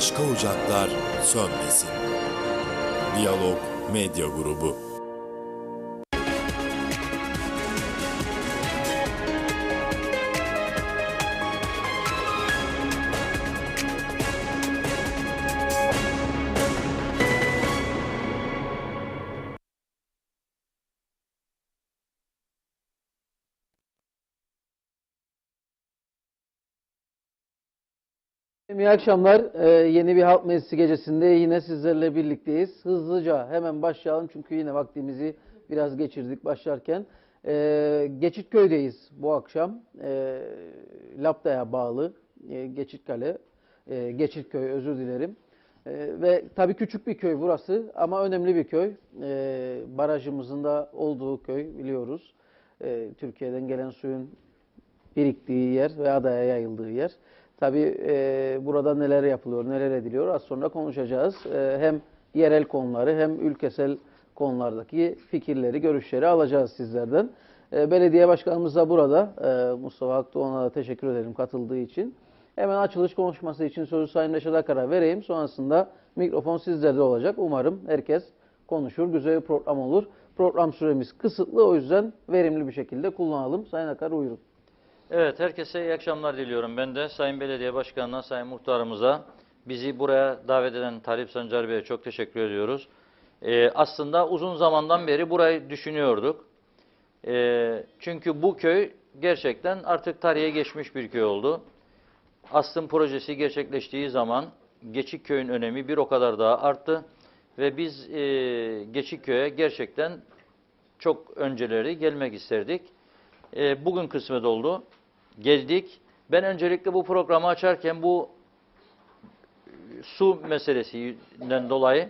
başka ocaklar sönmesin. Diyalog Medya Grubu. İyi akşamlar. Yeni bir halk meclisi gecesinde yine sizlerle birlikteyiz. Hızlıca hemen başlayalım çünkü yine vaktimizi biraz geçirdik başlarken. Geçitköy'deyiz bu akşam. Lapta'ya bağlı Geçitkale, Geçitköy özür dilerim. Ve tabii küçük bir köy burası ama önemli bir köy. Barajımızın da olduğu köy biliyoruz. Türkiye'den gelen suyun biriktiği yer ve adaya yayıldığı yer. Tabii burada neler yapılıyor, neler ediliyor az sonra konuşacağız. Hem yerel konuları hem ülkesel konulardaki fikirleri, görüşleri alacağız sizlerden. Belediye başkanımız da burada. Mustafa Akdoğan'a da teşekkür ederim katıldığı için. Hemen açılış konuşması için sözü Sayın Reşat Akar'a vereyim. Sonrasında mikrofon sizlerde olacak. Umarım herkes konuşur, güzel bir program olur. Program süremiz kısıtlı, o yüzden verimli bir şekilde kullanalım. Sayın Akar buyurun. Evet, herkese iyi akşamlar diliyorum. Ben de Sayın Belediye Başkanı'na, Sayın Muhtarımıza, bizi buraya davet eden Talip Sancar Bey'e çok teşekkür ediyoruz. Aslında uzun zamandan beri burayı düşünüyorduk. Çünkü bu köy gerçekten artık tarihe geçmiş bir köy oldu. Aslın projesi gerçekleştiği zaman Geçitköy'ün önemi bir o kadar daha arttı. Ve biz Geçitköy'e gerçekten çok önceleri gelmek isterdik. Bugün kısmet oldu. Geldik. Ben öncelikle bu programı açarken bu su meselesinden dolayı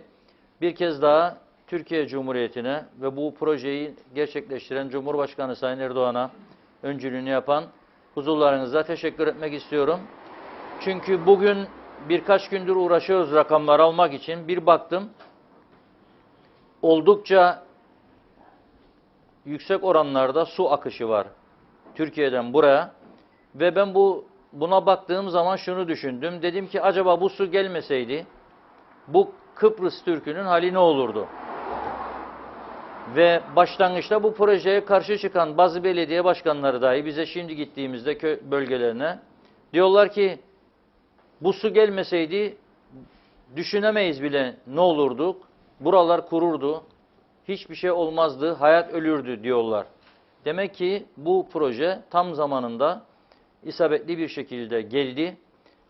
bir kez daha Türkiye Cumhuriyeti'ne ve bu projeyi gerçekleştiren Cumhurbaşkanı Sayın Erdoğan'a öncülüğünü yapan huzurlarınızda teşekkür etmek istiyorum. Çünkü bugün birkaç gündür uğraşıyoruz rakamlar almak için. Bir baktım oldukça yüksek oranlarda su akışı var Türkiye'den buraya ve ben buna baktığım zaman şunu düşündüm. Dedim ki acaba bu su gelmeseydi bu Kıbrıs Türk'ünün hali ne olurdu? Ve başlangıçta bu projeye karşı çıkan bazı belediye başkanları dahi bize şimdi gittiğimizde köy bölgelerine diyorlar ki bu su gelmeseydi düşünemeyiz bile ne olurduk. Buralar kururdu. Hiçbir şey olmazdı, hayat ölürdü diyorlar. Demek ki bu proje tam zamanında isabetli bir şekilde geldi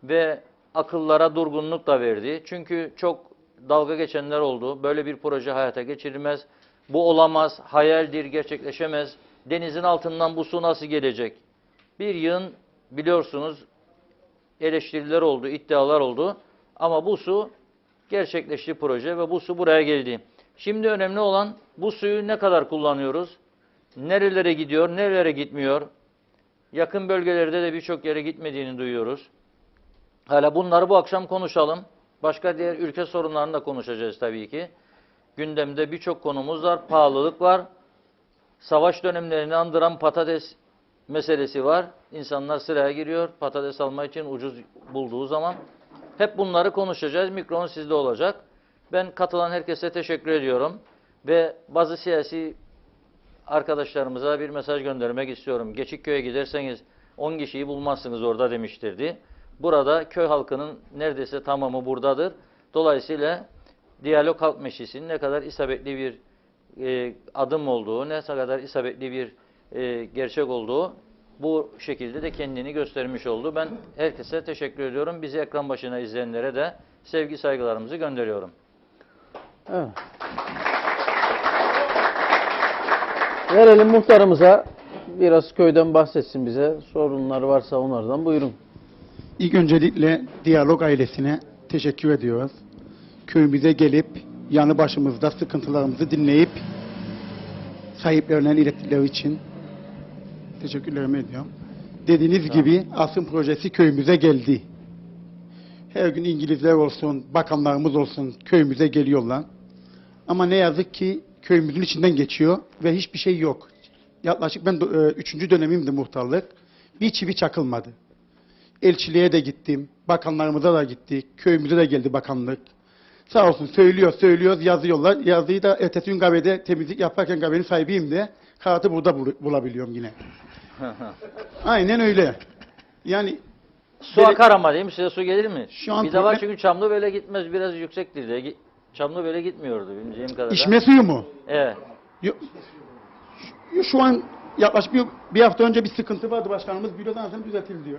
ve akıllara durgunluk da verdi. Çünkü çok dalga geçenler oldu. Böyle bir proje hayata geçirilmez. Bu olamaz, hayaldir, gerçekleşemez. Denizin altından bu su nasıl gelecek? Bir yığın biliyorsunuz eleştiriler oldu, iddialar oldu. Ama bu su gerçekleşti proje ve bu su buraya geldi. Şimdi önemli olan bu suyu ne kadar kullanıyoruz? Nerelere gidiyor, nerelere gitmiyor? Yakın bölgelerde de birçok yere gitmediğini duyuyoruz. Hala bunları bu akşam konuşalım. Başka diğer ülke sorunlarını da konuşacağız tabii ki. Gündemde birçok konumuz var. Pahalılık var. Savaş dönemlerini andıran patates meselesi var. İnsanlar sıraya giriyor patates almak için ucuz bulduğu zaman. Hep bunları konuşacağız. Mikrofon sizde olacak. Ben katılan herkese teşekkür ediyorum. Ve bazı siyasi arkadaşlarımıza bir mesaj göndermek istiyorum. Geçitköy'e giderseniz 10 kişiyi bulmazsınız orada demiştirdi. Burada köy halkının neredeyse tamamı buradadır. Dolayısıyla Diyalog Halk Meclisi'nin ne kadar isabetli bir adım olduğu, ne kadar isabetli bir gerçek olduğu bu şekilde de kendini göstermiş oldu. Ben herkese teşekkür ediyorum. Bizi ekran başına izleyenlere de sevgi saygılarımızı gönderiyorum. Evet. Verelim muhtarımıza, biraz köyden bahsetsin bize. Sorunlar varsa onlardan buyurun. İlk öncelikle Diyalog ailesine teşekkür ediyoruz. Köyümüze gelip yanı başımızda sıkıntılarımızı dinleyip sahiplerine ilettikleri için teşekkürlerimi ediyorum. Dediğiniz gibi asıl projesi köyümüze geldi. Her gün İngilizler olsun, bakanlarımız olsun köyümüze geliyorlar. Ama ne yazık ki köyümüzün içinden geçiyor ve hiçbir şey yok. Yaklaşık ben 3. dönemimdi muhtarlık. Bir çivi çakılmadı. elçiliğe de gittim. Bakanlarımıza da gittik. Köyümüze de geldi bakanlık. Sağ olsun söylüyoruz, yazıyorlar. Yazıyı da ertesi gün kahvede temizlik yaparken kahvenin sahibiyim de kağıdı burada bulabiliyorum yine. Aynen öyle. Yani Su akar ama değil mi? Size su gelir mi? Şu an Bir de var problem- çünkü Çamlıbel'e gitmez, biraz yüksektir diye. Çamlıbel'e gitmiyordu bildiğim kadarıyla. içme suyu mu? Evet. Yo- Şu an yaklaşık bir hafta önce bir sıkıntı vardı başkanımız. Bürodan sonra düzeltildi diyor.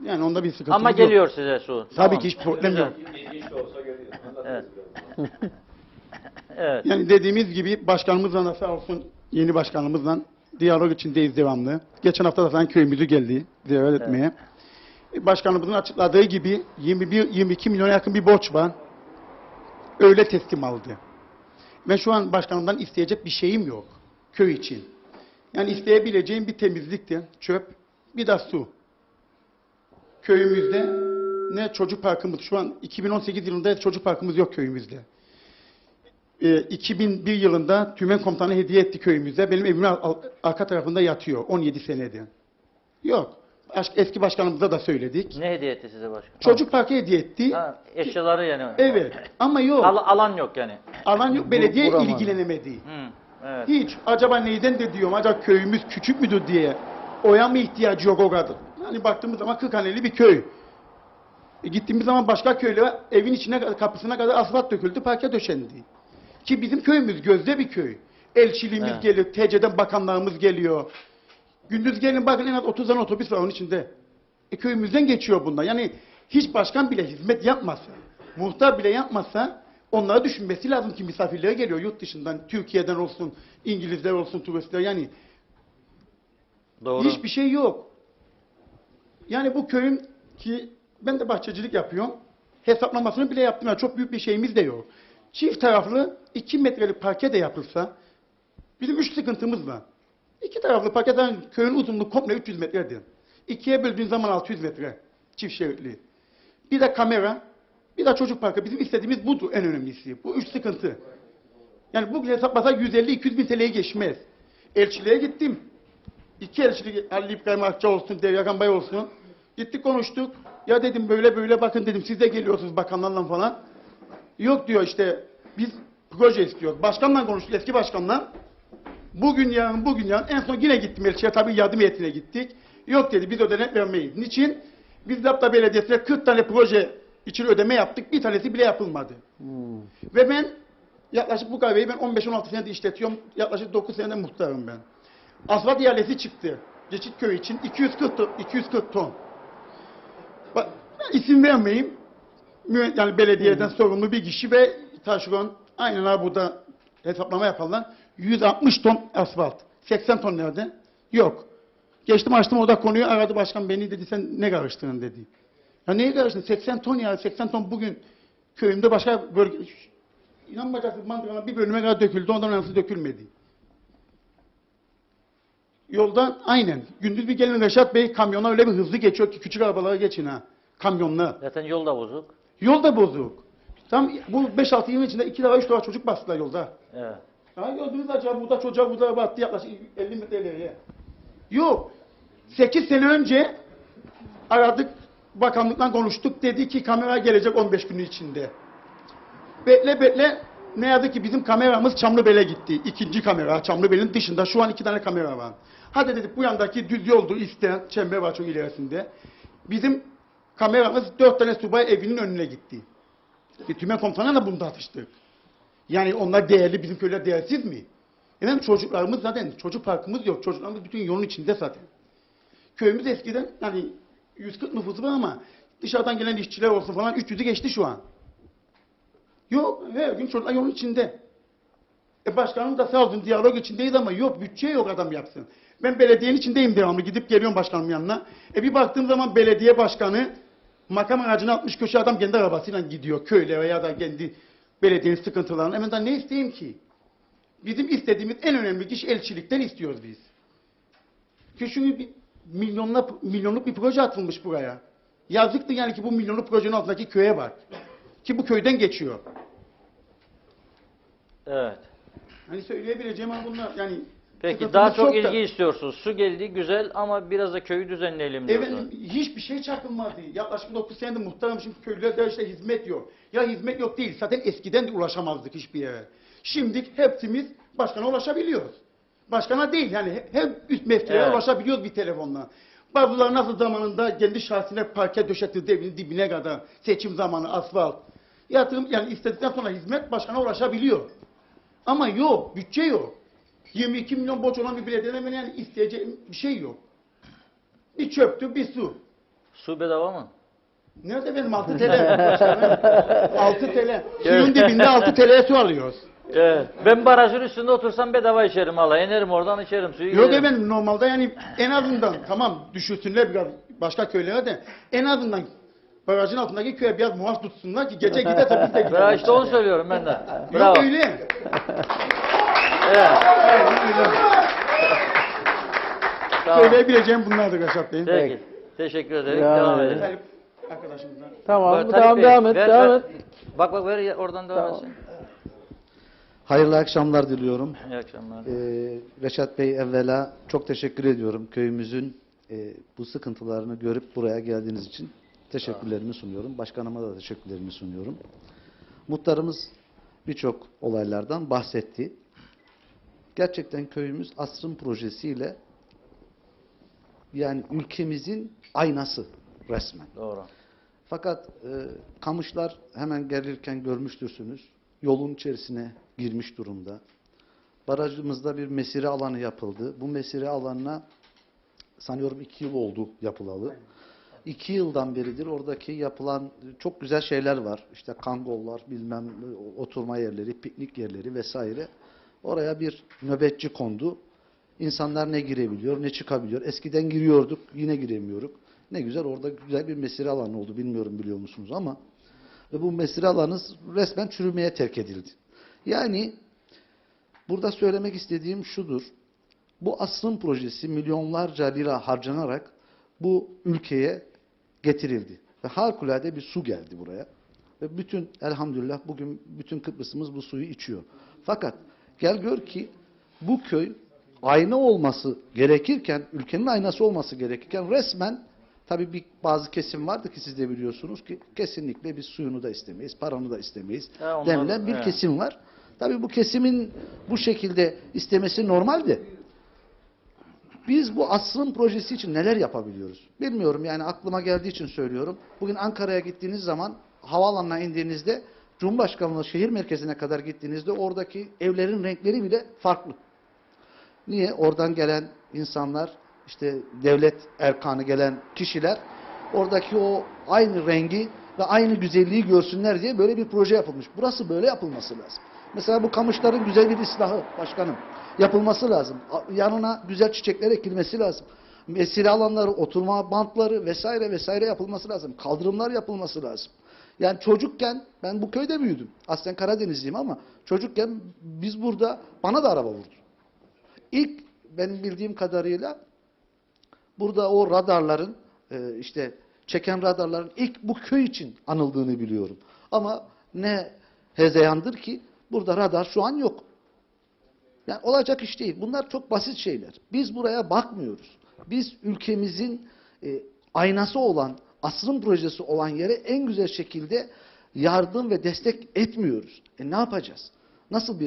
Yani onda bir sıkıntı Ama yok. geliyor size su. Tabii Tamam. ki hiç problem Güzel. yok. Evet. Evet. Yani dediğimiz gibi başkanımızla da sağ olsun yeni başkanımızla diyalog içindeyiz devamlı. Geçen hafta da zaten köyümüzü geldi ziyaret etmeye. Başkanımızın açıkladığı gibi 21-22 milyona yakın bir borç var. Öyle teslim aldı. Ben şu an başkanımdan isteyecek bir şeyim yok köy için. Yani isteyebileceğim bir temizlikti, çöp, bir de su. Köyümüzde ne çocuk parkımız, şu an 2018 yılında çocuk parkımız yok köyümüzde. 2001 yılında Tümen Komutanı hediye etti köyümüze. Benim evimin arka tarafında yatıyor 17 senedir. Yok. Eski başkanımıza da söyledik. Ne hediye etti size başkan? Çocuk parkı hediye etti. Ha, eşyaları yani. Evet. Ama yok. Alan yok yani. Alan yok. Belediye Vuramadı. ilgilenemedi. Hı, evet. Hiç. Acaba neyden de diyorum. Acaba köyümüz küçük müdür diye. Oya mı ihtiyacı yok o kadar? Hani baktığımız zaman 40 haneli bir köy. Gittiğimiz zaman başka köylere evin içine kapısına kadar asfalt döküldü, parke döşendi. Ki bizim köyümüz gözde bir köy. Elçiliğimiz Evet. geliyor, TC'den bakanlarımız geliyor. Gündüz gelin bakın en az 30 tane otobüs var onun içinde. Köyümüzden geçiyor bunlar. Yani hiç başkan bile hizmet yapmasa, muhtar bile yapmasa onları düşünmesi lazım ki misafirlere geliyor yurt dışından, Türkiye'den olsun, İngilizler olsun, turistler yani. Doğru. Hiçbir şey yok. Yani bu köyün ki ben de bahçecilik yapıyorum. Hesaplamasını bile yaptım. Yani çok büyük bir şeyimiz de yok. Çift taraflı 2 metrelik parke de yapılsa bizim 3 sıkıntımız var. 2 taraflı parkeden köyün uzunluğu komple 300 metredir. 2'ye böldüğün zaman 600 metre çift şeritli. Bir de kamera, bir de çocuk parkı. Bizim istediğimiz budur en önemlisi. Bu 3 sıkıntı. Yani bugün hesaplasa 150-200 bin TL'ye geçmez. Elçiliğe gittim. 2 elçilik Ali İbrahim Akça olsun, Devyakan Bay olsun. Gittik konuştuk. Ya dedim böyle bakın dedim siz de geliyorsunuz bakanlarla falan. Yok diyor işte biz proje istiyoruz. Başkanla konuştuk eski başkanla. Bugün yarın en son yine gittim elçiye tabii yardım heyetine gittik. Yok dedi biz ödenek vermeyiz. Niçin? Biz Lapta Belediyesi'ne 40 tane proje için ödeme yaptık. Bir tanesi bile yapılmadı. Ve ben yaklaşık bu kahveyi ben 15-16 senedir işletiyorum. Yaklaşık 9 senedir muhtarım ben. Asfalt ihalesi çıktı. Geçitköy için 240 ton. Bak, isim vermeyeyim. Yani belediyeden sorumlu bir kişi ve taşeron aynen abi burada hesaplama yaparlar. 160 ton asfalt. 80 ton nerede? Yok. Geçtim açtım orada konuyu aradı başkan beni dedi sen ne karıştırdın dedi. Ya neye karıştırdın? 80 ton ya 80 ton bugün köyümde başka bölge inanmayacaksınız mandıranın bir bölüme kadar döküldü ondan önemlisi dökülmedi. Yoldan aynen. Gündüz bir gelin Reşat Bey kamyona öyle bir hızlı geçiyor ki küçük arabalara geçin ha. Kamyonla. Zaten yol da bozuk. Yol da bozuk. Tam bu 5-6 yıl içinde 2 defa 3 defa çocuk bastılar yolda. Evet. Ha gördünüz acaba burada çocuğa burada battı yaklaşık 50 metre ileriye. Yok. 8 sene önce aradık bakanlıktan konuştuk dedi ki kamera gelecek 15 günün içinde. Bekle ne yazık ki bizim kameramız Çamlıbel'e gitti. İkinci kamera Çamlıbel'in dışında şu an 2 tane kamera var. Hadi dedik bu yandaki düz yoldu İsten çember var çok ilerisinde. Bizim kameramız 4 tane subay evinin önüne gitti. Tümen komutanına da bunu tartıştık. Yani onlar değerli, bizim köyler değersiz mi? Efendim çocuklarımız zaten, çocuk parkımız yok. Çocuklarımız bütün yolun içinde zaten. Köyümüz eskiden hani 140 nüfusu var ama dışarıdan gelen işçiler olsun falan 300'ü geçti şu an. Yok, her gün çocuklar yolun içinde. Başkanım da sağ olsun diyalog içindeyiz ama yok, bütçe yok adam yapsın. Ben belediyenin içindeyim devamlı, gidip geliyorum başkanımın yanına. Bir baktığım zaman belediye başkanı makam aracına 60 köşe adam kendi arabasıyla gidiyor köyle veya da kendi belediyenin sıkıntılarını. Hemen daha ne isteyeyim ki? Bizim istediğimiz en önemli kişi elçilikten istiyoruz biz. Ki çünkü bir milyonluk bir proje atılmış buraya. Yazıktı yani ki bu milyonluk projenin altındaki köye bak. Ki bu köyden geçiyor. Evet. Hani söyleyebileceğim ama bunlar yani Peki Sıkıntımız daha çok da. ilgi istiyorsunuz. Su geldi güzel ama biraz da köyü düzenleyelim diyorsunuz. Evet, hiçbir şey çakılmadı. Yaklaşık 9 senedir muhtarım, şimdi köylerde işte hizmet yok. Ya hizmet yok değil, zaten eskiden de ulaşamazdık hiçbir yere. Şimdi hepsimiz başkana ulaşabiliyoruz. Başkana değil yani, hem üst mevkilere Evet. ulaşabiliyoruz bir telefonla. Bazıları nasıl zamanında kendi şahsine parke döşetildi evinin dibine kadar, seçim zamanı asfalt. Yatırım yani istedikten sonra hizmet başkana ulaşabiliyor. Ama yok, bütçe yok. 22 milyon borç olan bir belediyeden yani isteyeceğim bir şey yok. Bir çöptü, bir su. Su bedava mı? Nerede benim 6 TL? 6 TL. Suyun dibinde 6 TL'ye su alıyoruz. Evet. Ben barajın üstünde otursam bedava içerim valla. İnerim oradan içerim suyu. Yok giderim. efendim, normalde yani en azından tamam düşürsünler biraz başka köylere de en azından barajın altındaki köye biraz muhas tutsunlar ki gece giderse biz de Ya gidelim. işte onu söylüyorum ben de. Yok Bravo. öyle. Evet. Tamam. Söyleyebileceğim bunlardır Reşat Bey'im. Peki. Teşekkür ederim. Ya. Devam edelim. Talip arkadaşımızdan. Tamam, Talip Bey, devam et, ver, devam ver. et. Bak ver oradan devam Tamam. etsin. Hayırlı akşamlar diliyorum. İyi akşamlar. Reşat Bey, evvela çok teşekkür ediyorum. Köyümüzün bu sıkıntılarını görüp buraya geldiğiniz için teşekkürlerimi sunuyorum. Başkanıma da teşekkürlerimi sunuyorum. Muhtarımız birçok olaylardan bahsetti. Gerçekten köyümüz asrın projesiyle yani ülkemizin aynası resmen. Doğru. Fakat kamışlar hemen gelirken görmüştürsünüz. Yolun içerisine girmiş durumda. Barajımızda bir mesire alanı yapıldı. Bu mesire alanına sanıyorum 2 yıl oldu yapılalı. 2 yıldan beridir oradaki yapılan çok güzel şeyler var. İşte kangollar, bilmem oturma yerleri, piknik yerleri vesaire. Oraya bir nöbetçi kondu. İnsanlar ne girebiliyor, ne çıkabiliyor. Eskiden giriyorduk, yine giremiyoruz. Ne güzel, orada güzel bir mesire alanı oldu. Bilmiyorum biliyor musunuz ama. Ve bu mesire alanı resmen çürümeye terk edildi. Yani burada söylemek istediğim şudur. Bu asrın projesi milyonlarca lira harcanarak bu ülkeye getirildi. Ve harikulade bir su geldi buraya. Ve bütün elhamdülillah bugün bütün Kıbrıs'ımız bu suyu içiyor. Fakat gel gör ki bu köy ayna olması gerekirken, ülkenin aynası olması gerekirken resmen tabii bazı kesim vardı ki siz de biliyorsunuz ki kesinlikle biz suyunu da istemeyiz, paranı da istemeyiz onlar- denilen bir evet. kesim var. Tabii bu kesimin bu şekilde istemesi normal de biz bu asrın projesi için neler yapabiliyoruz? Bilmiyorum yani aklıma geldiği için söylüyorum. Bugün Ankara'ya gittiğiniz zaman havaalanına indiğinizde Cumhurbaşkanlığı şehir merkezine kadar gittiğinizde oradaki evlerin renkleri bile farklı. Niye? Oradan gelen insanlar, işte devlet erkanı gelen kişiler oradaki o aynı rengi ve aynı güzelliği görsünler diye böyle bir proje yapılmış. Burası böyle yapılması lazım. Mesela bu kamışların güzel bir ıslahı başkanım yapılması lazım. Yanına güzel çiçekler ekilmesi lazım. Mesire alanları, oturma bantları vesaire vesaire yapılması lazım. Kaldırımlar yapılması lazım. Yani çocukken ben bu köyde büyüdüm. Aslen Karadenizliyim ama çocukken biz burada bana da araba vurdu. İlk benim bildiğim kadarıyla burada o radarların işte çeken radarların ilk bu köy için anıldığını biliyorum. Ama ne hezeyandır ki burada radar şu an yok. Yani olacak iş değil. Bunlar çok basit şeyler. Biz buraya bakmıyoruz. Biz ülkemizin aynası olan, asrın projesi olan yere en güzel şekilde yardım ve destek etmiyoruz. Ne yapacağız? Nasıl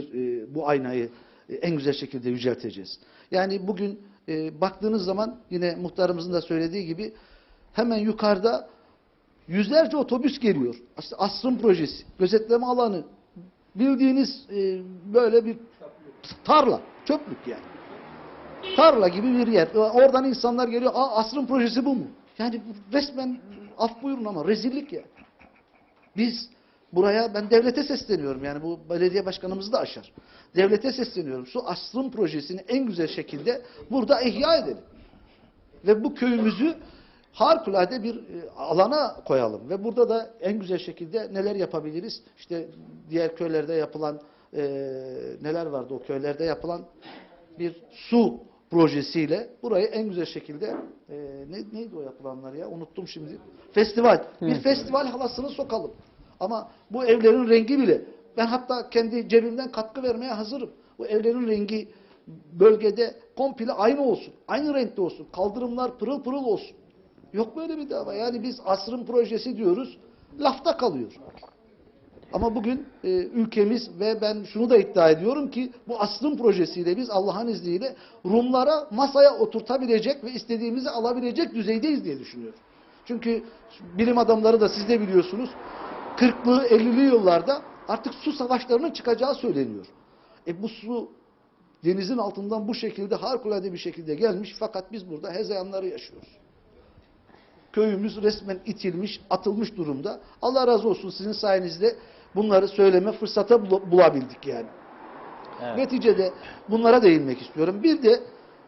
bu aynayı en güzel şekilde yücelteceğiz? Yani bugün baktığınız zaman yine muhtarımızın da söylediği gibi hemen yukarıda yüzlerce otobüs geliyor. Asrın projesi, gözetleme alanı, bildiğiniz böyle bir tarla, çöplük yani. Tarla gibi bir yer. Oradan insanlar geliyor. Asrın projesi bu mu? Yani resmen af buyurun ama rezillik ya. Biz buraya ben devlete sesleniyorum. Yani bu belediye başkanımızı da aşar. Devlete sesleniyorum. Şu asrın projesini en güzel şekilde burada ihya edelim. Ve bu köyümüzü harikulade bir alana koyalım. Ve burada da en güzel şekilde neler yapabiliriz? İşte diğer köylerde yapılan neler vardı o köylerde yapılan bir su projesiyle burayı en güzel şekilde neydi o yapılanlar ya? Unuttum şimdi. Festival. Bir festival havasını sokalım. Ama bu evlerin rengi bile ben hatta kendi cebimden katkı vermeye hazırım. Bu evlerin rengi bölgede komple aynı olsun. Aynı renkte olsun. Kaldırımlar pırıl pırıl olsun. Yok böyle bir dava. Yani biz asrın projesi diyoruz. Lafta kalıyor. Ama bugün ülkemiz ve ben şunu da iddia ediyorum ki bu asrın projesiyle biz Allah'ın izniyle Rumlara masaya oturtabilecek ve istediğimizi alabilecek düzeydeyiz diye düşünüyorum. Çünkü bilim adamları da siz de biliyorsunuz 40'lı 50'li yıllarda artık su savaşlarının çıkacağı söyleniyor. Bu su denizin altından bu şekilde harikulade bir şekilde gelmiş fakat biz burada hezeyanları yaşıyoruz. Köyümüz resmen itilmiş, atılmış durumda. Allah razı olsun sizin sayenizde bunları söyleme fırsatı bulabildik yani. Evet. Neticede bunlara değinmek istiyorum. Bir de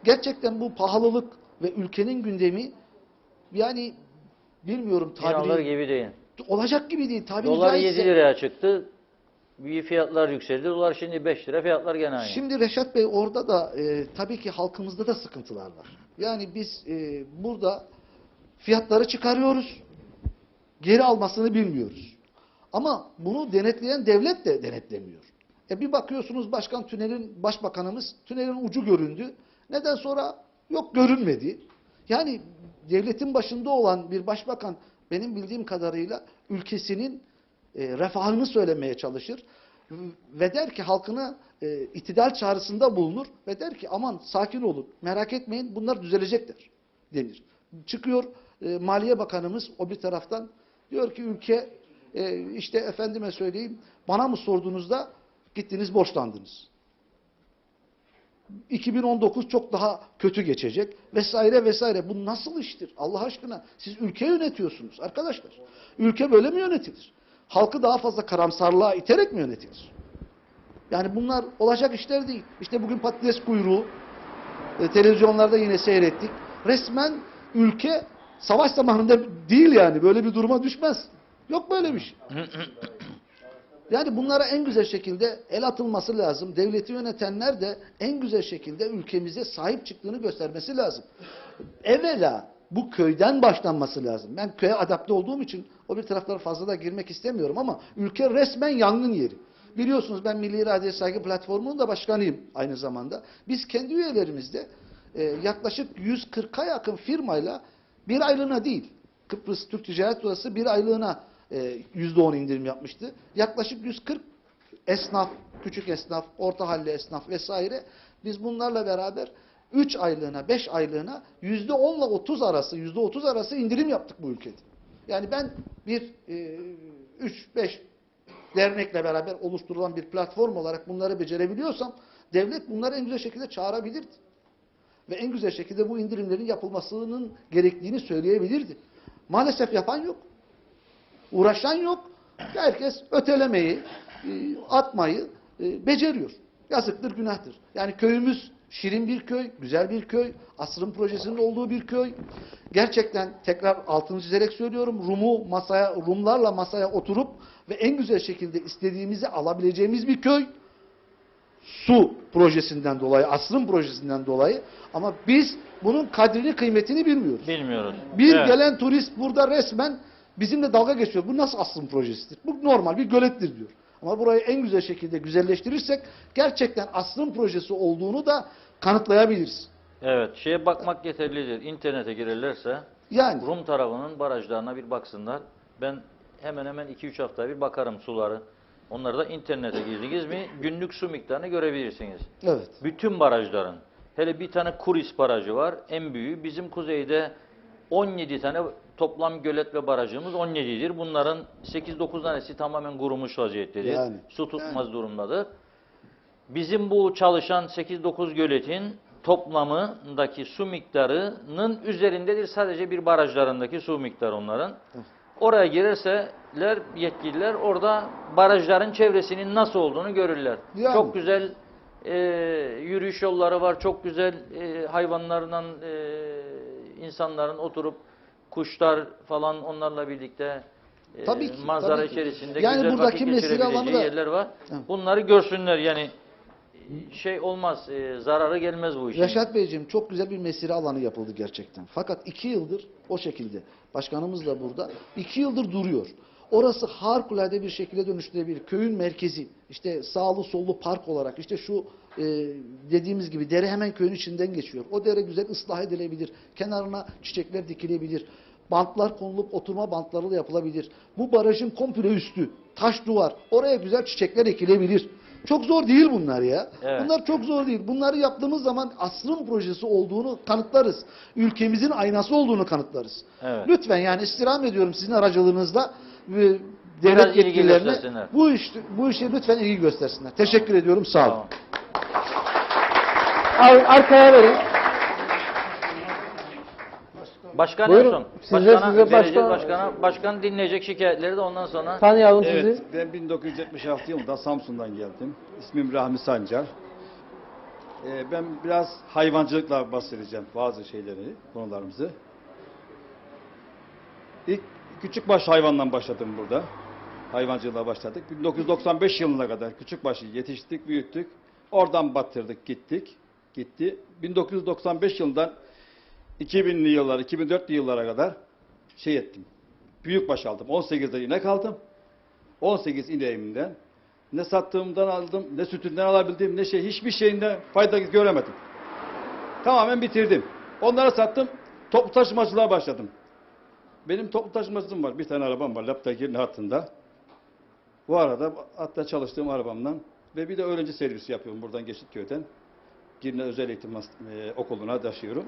gerçekten bu pahalılık ve ülkenin gündemi yani bilmiyorum İnanılır tabiri gibi değil. olacak gibi değil. Tabiri Dolar caizse. 7 liraya çıktı. Bir fiyatlar yükseldi. Dolar şimdi 5 lira. Fiyatlar gene aynı. Şimdi Reşat Bey orada da tabii ki halkımızda da sıkıntılar var. Yani biz burada fiyatları çıkarıyoruz. Geri almasını bilmiyoruz. Ama bunu denetleyen devlet de denetlemiyor. Bir bakıyorsunuz başbakanımız tünelin ucu göründü. Neden sonra yok görünmedi. Yani devletin başında olan bir başbakan benim bildiğim kadarıyla ülkesinin refahını söylemeye çalışır. Ve der ki halkına itidal çağrısında bulunur. Ve der ki aman sakin olun merak etmeyin bunlar düzelecektir denir. Çıkıyor Maliye Bakanımız o bir taraftan diyor ki ülke işte efendime söyleyeyim bana mı sorduğunuzda gittiniz borçlandınız. 2019 çok daha kötü geçecek vesaire vesaire. Bu nasıl iştir? Allah aşkına siz ülke yönetiyorsunuz arkadaşlar. Ülke böyle mi yönetilir? Halkı daha fazla karamsarlığa iterek mi yönetilir? Yani bunlar olacak işler değil. İşte bugün patates kuyruğu televizyonlarda yine seyrettik. Resmen ülke savaş zamanında değil yani. Böyle bir duruma düşmez. Yok böyle bir şey. Yani bunlara en güzel şekilde el atılması lazım. Devleti yönetenler de en güzel şekilde ülkemize sahip çıktığını göstermesi lazım. Evvela bu köyden başlanması lazım. Ben köye adapte olduğum için o bir taraflara fazla da girmek istemiyorum ama ülke resmen yangın yeri. Biliyorsunuz ben Milli İradeye Saygı Platformu'nun da başkanıyım aynı zamanda. Biz kendi üyelerimizde yaklaşık 140'a yakın firmayla bir aylığına değil, Kıbrıs Türk Ticaret Odası bir aylığına %10 indirim yapmıştı. Yaklaşık 140 esnaf, küçük esnaf, orta halli esnaf vesaire biz bunlarla beraber 3 aylığına, 5 aylığına %10 ile 30 arası, %30 arası indirim yaptık bu ülkede. Yani ben bir 3-5 dernekle beraber oluşturulan bir platform olarak bunları becerebiliyorsam devlet bunları en güzel şekilde çağırabilirdi. Ve en güzel şekilde bu indirimlerin yapılmasının gerektiğini söyleyebilirdi. Maalesef yapan yok. Uğraşan yok. Herkes ötelemeyi, atmayı beceriyor. Yazıktır, günahtır. Yani köyümüz şirin bir köy, güzel bir köy, asrın projesinin olduğu bir köy. Gerçekten tekrar altını çizerek söylüyorum. Rumlarla masaya oturup ve en güzel şekilde istediğimizi alabileceğimiz bir köy. Su projesinden dolayı, asrın projesinden dolayı ama biz bunun kadrini, kıymetini bilmiyoruz. Bilmiyoruz. Bir Evet. gelen turist burada resmen bizimle dalga geçiyor. Bu nasıl asrın projesidir? Bu normal bir gölettir diyor. Ama burayı en güzel şekilde güzelleştirirsek gerçekten asrın projesi olduğunu da kanıtlayabiliriz. Evet. Şeye bakmak yeterlidir. İnternete girerlerse Yani Rum tarafının barajlarına bir baksınlar. Ben hemen hemen 2-3 hafta bir bakarım suları. Onları da internete girdiğiniz mi günlük su miktarını görebilirsiniz. evet. Bütün barajların. Hele bir tane Kuris barajı var. En büyüğü. Bizim kuzeyde 17 tane toplam gölet ve barajımız 17'dir. Bunların 8-9 tanesi tamamen kurumuş vaziyettedir. Yani. Su tutmaz durumdadır. Bizim bu çalışan 8-9 göletin toplamındaki su miktarının üzerindedir sadece bir barajlarındaki su miktarı onların. Oraya girerseler yetkililer orada barajların çevresinin nasıl olduğunu görürler. Yani. Çok güzel yürüyüş yolları var, çok güzel hayvanlarla insanların oturup kuşlar falan onlarla birlikte Tabii ki, manzara tabii ki. içerisinde Yani güzel buradaki vakit mesire alanı geçirebileceği da- yerler var. Evet. Bunları görsünler yani şey olmaz, zararı gelmez bu işin. Reşat Beyciğim çok güzel bir mesire alanı yapıldı gerçekten. Fakat 2 yıldır o şekilde. Başkanımız da burada. 2 yıldır duruyor. Orası harikulade bir şekilde dönüştürülebilir. Köyün merkezi, işte sağlı sollu park olarak, işte şu dediğimiz gibi dere hemen köyün içinden geçiyor. O dere güzel ıslah edilebilir. Kenarına çiçekler dikilebilir. Bantlar konulup oturma bantları da yapılabilir. Bu barajın komple üstü, taş duvar, oraya güzel çiçekler ekilebilir. Çok zor değil bunlar ya. Evet. Bunlar çok zor değil. Bunları yaptığımız zaman asrın projesi olduğunu kanıtlarız. Ülkemizin aynası olduğunu kanıtlarız. Evet. Lütfen yani istirham ediyorum sizin aracılığınızla Biraz devlet ilgi yetkililerine göstersinler. bu işe lütfen ilgi göstersinler. Teşekkür ediyorum. Sağ olun. Tamam. Arkaya verin. Başkan Buyurun. en son. Size Vereceğiz başkan- başkana. Başkan dinleyecek şikayetleri de ondan sonra. Tanıyalım sizi. Evet, ben 1976 yılında Samsun'dan geldim. İsmim Rahmi Sancar. Ben biraz hayvancılıkla bahsedeceğim bazı şeyleri, konularımızı. İlk küçükbaş hayvandan başladım burada. Hayvancılığa başladık. 1995 yılına kadar küçükbaşı yetiştirdik, büyüttük. Oradan batırdık, gitti. 1995 yılından 2000'li yıllar, 2004'lü yıllara kadar şey ettim. Büyükbaş aldım. 18 inek aldım. 18 ineğimden ne sattığımdan aldım, ne sütünden alabildim, ne hiçbir şeyinden fayda göremedim. Tamamen bitirdim. Onları sattım. Toplu taşımacılığa başladım. Benim toplu taşımacılığım var. Bir tane arabam var. Laptagir'in hattında. Bu arada hatta çalıştığım arabamdan ve bir de öğrenci servisi yapıyorum buradan Geçitköy'den. Girne Özel Eğitim Okulu'na taşıyorum.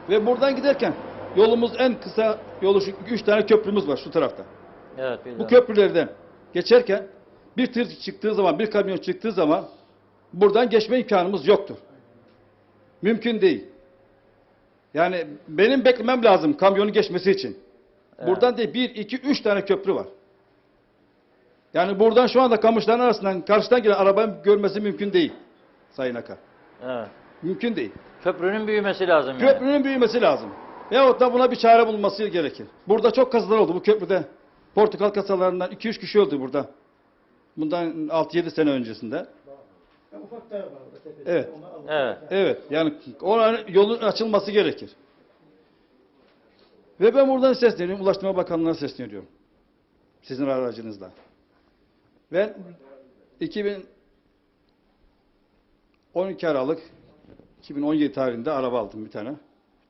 Ve buradan giderken yolumuz en kısa yolu 3 tane köprümüz var şu tarafta. Evet, Bu biliyorum. köprülerden geçerken bir tır çıktığı zaman, bir kamyon çıktığı zaman buradan geçme imkanımız yoktur. Mümkün değil. Yani benim beklemem lazım kamyonun geçmesi için. Evet. Buradan değil, 1, 2, 3 tane köprü var. Yani buradan şu anda kamışların arasından karşıdan gelen arabanın görmesi mümkün değil. Sayın Aka. Evet. Mümkün değil. Köprünün büyümesi lazım yani. Köprünün büyümesi lazım. Veyahut da buna bir çare bulunması gerekir. Burada çok kazalar oldu bu köprüde. Portakal kasalarından 2-3 kişi öldü burada. Bundan 6-7 sene öncesinde. Evet. Evet. Evet. Yani oranın yolun açılması gerekir. Ve ben buradan sesleniyorum. Ulaştırma Bakanlığı'na sesleniyorum. Sizin aracınızla. Ben 2012 Aralık 2017 tarihinde araba aldım bir tane.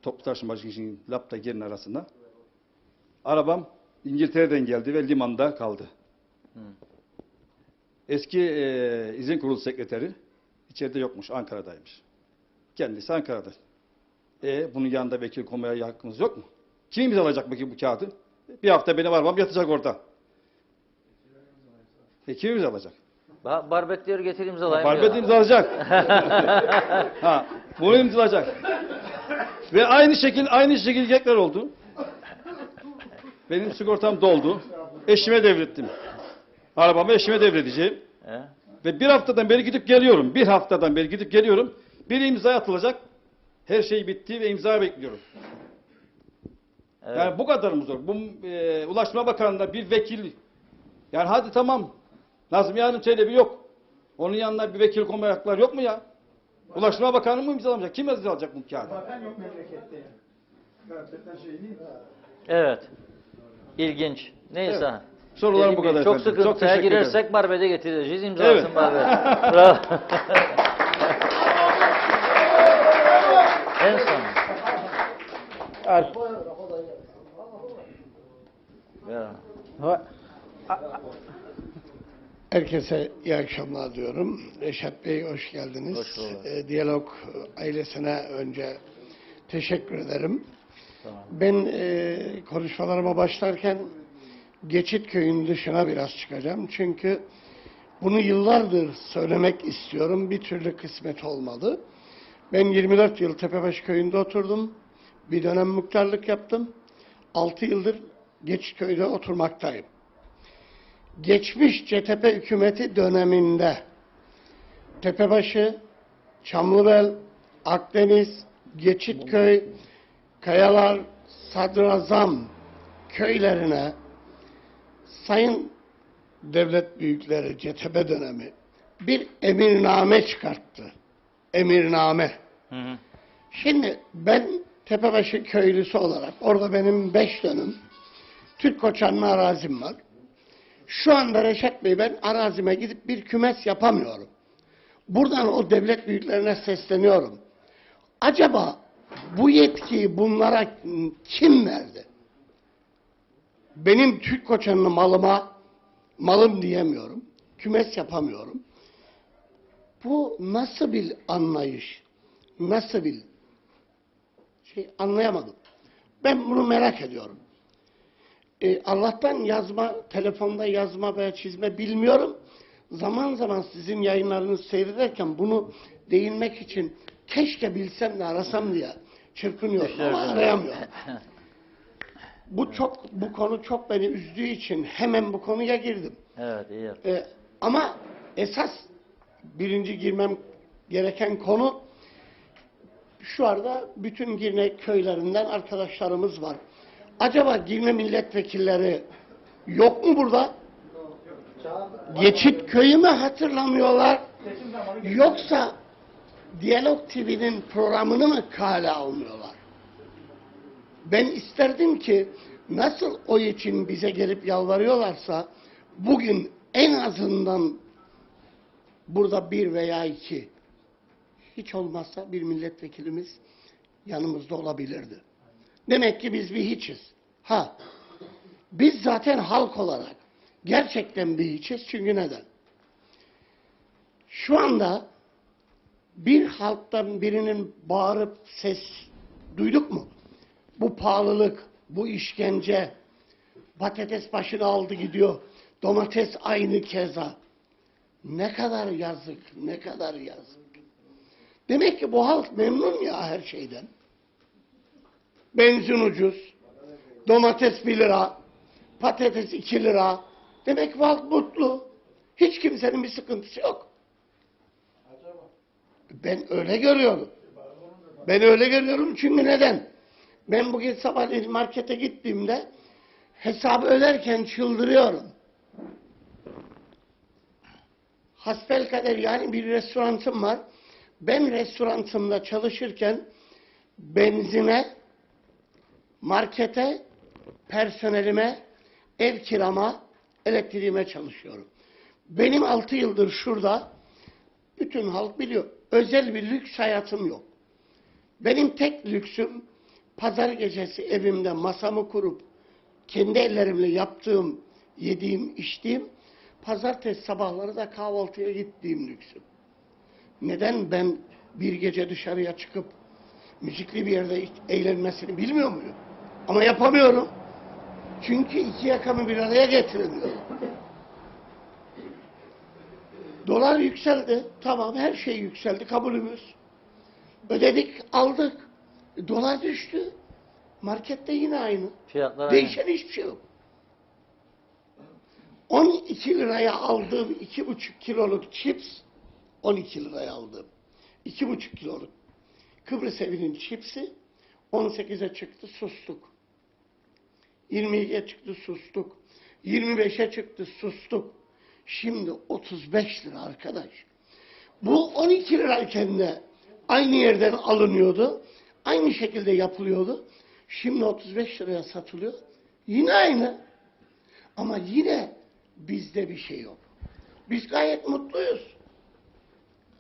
Toplu taşımacı için Lapta Girin arasında. Arabam İngiltere'den geldi ve limanda kaldı. Eski izin kurulu sekreteri içeride yokmuş, Ankara'daymış. Kendisi Ankara'da. Bunun yanında vekil koymaya hakkımız yok mu? Kim imzalayacak peki bu kağıdı? Bir hafta benim arabam yatacak orada. Kim imzalayacak? Barbetleri getir imzalayayım. Barbet diyor. imzalayacak. Ha, bunu imzalayacak. Ve aynı şekil gekler oldu. Benim sigortam doldu. Eşime devrettim. Arabamı eşime devredeceğim. He? Ve bir haftadan beri gidip geliyorum. Bir imza atılacak. Her şey bitti ve imza bekliyorum. Evet. Yani bu kadar mı zor? Bu Ulaştırma Bakanlığı'nda bir vekil. Yani hadi tamam. Nazmi Yarın Çelebi yok. Onun yanına bir vekil koyma hakları yok mu ya? Ulaştırma Bakanlığı mı imzalamayacak? Kim imzalayacak bu kağıdı? Evet. İlginç. Neyse. Evet. Sorularım Dediğim bu kadar gibi, Çok efendim. sıkıntıya Çok teşekkür ederim. girersek barbede getireceğiz. İmzalasın Evet. barbede. Bravo. En son. Ya. Ha- Herkese iyi akşamlar diyorum. Reşat Bey hoş geldiniz. Hoş bulduk. Diyalog ailesine önce teşekkür ederim. Tamam. Ben konuşmalarıma başlarken Geçitköy'ün dışına biraz çıkacağım. Çünkü bunu yıllardır söylemek istiyorum. Bir türlü kısmet olmadı. Ben 24 yıl Tepebaşı köyünde oturdum. Bir dönem muhtarlık yaptım. 6 yıldır Geçitköy'de oturmaktayım. Geçmiş CTP hükümeti döneminde Tepebaşı, Çamlıbel, Akdeniz, Geçitköy, Kayalar, Sadrazam köylerine sayın devlet büyükleri CTP dönemi bir emirname çıkarttı. Emirname. Hı hı. Şimdi ben Tepebaşı köylüsü olarak orada benim 5 dönüm Türk koçanlı arazim var. Şu anda Reşat Bey ben arazime gidip bir kümes yapamıyorum. Buradan o devlet büyüklerine sesleniyorum. Acaba bu yetkiyi bunlara kim verdi? Benim Türk koçanlı malıma malım diyemiyorum. Kümes yapamıyorum. Bu nasıl bir anlayış? Nasıl bir şey anlayamadım. Ben bunu merak ediyorum. Allah'tan yazma, telefonda yazma veya çizme bilmiyorum. Zaman zaman sizin yayınlarınızı seyrederken bunu değinmek için keşke bilsem de arasam diye çırpınıyorum ama arayamıyorum. Bu konu çok beni üzdüğü için hemen bu konuya girdim. Evet, iyi yaptın. Ama esas birinci girmem gereken konu şu anda bütün Girne köylerinden arkadaşlarımız var. Acaba Girne milletvekilleri yok mu burada? Geçit köyü mü hatırlamıyorlar? Yoksa Diyalog TV'nin programını mı kale almıyorlar? Ben isterdim ki nasıl o için bize gelip yalvarıyorlarsa bugün en azından burada bir veya iki hiç olmazsa bir milletvekilimiz yanımızda olabilirdi. Demek ki biz bir hiçiz. Biz zaten halk olarak gerçekten bir hiçiz. Çünkü neden? Şu anda bir halktan birinin bağırıp ses duyduk mu? Bu pahalılık, bu işkence, patates başını aldı gidiyor, domates aynı keza. Ne kadar yazık, ne kadar yazık. Demek ki bu halk memnun ya her şeyden. Benzin ucuz, domates 1 lira, patates 2 lira. Demek ki bu halk mutlu. Hiç kimsenin bir sıkıntısı yok. Ben öyle görüyorum. Ben öyle görüyorum çünkü neden? Ben bugün sabahleyin markete gittiğimde hesabı öderken çıldırıyorum. Hasbelkader yani bir restoranım var. Ben restoranımda çalışırken benzine, markete, personelime, ev kirama, elektriğime çalışıyorum. Benim 6 yıldır şurada bütün halk biliyor. Özel bir lüks hayatım yok. Benim tek lüksüm pazar gecesi evimde masamı kurup kendi ellerimle yaptığım, yediğim, içtiğim, pazartesi sabahları da kahvaltıya gittiğim lüksüm. Neden ben bir gece dışarıya çıkıp müzikli bir yerde eğlenmesini bilmiyor muyum? Ama yapamıyorum. Çünkü iki yakamı bir araya getiremiyorum. Dolar yükseldi. Tamam her şey yükseldi. Kabulümüz. Ödedik, aldık. Dolar düştü. Markette yine aynı. Fiyatlar Değişen hiçbir şey yok. 12 liraya aldığım 2,5 kiloluk chips, 12 liraya aldığım 2,5 kiloluk Kıbrıs evinin chipsi 18'e çıktı, sustuk. 22'ye çıktı, sustuk. 25'e çıktı, sustuk. Şimdi 35 lira arkadaş. Bu 12 lirayken de aynı yerden alınıyordu. Aynı şekilde yapılıyordu. Şimdi 35 liraya satılıyor. Yine aynı. Ama yine bizde bir şey yok. Biz gayet mutluyuz.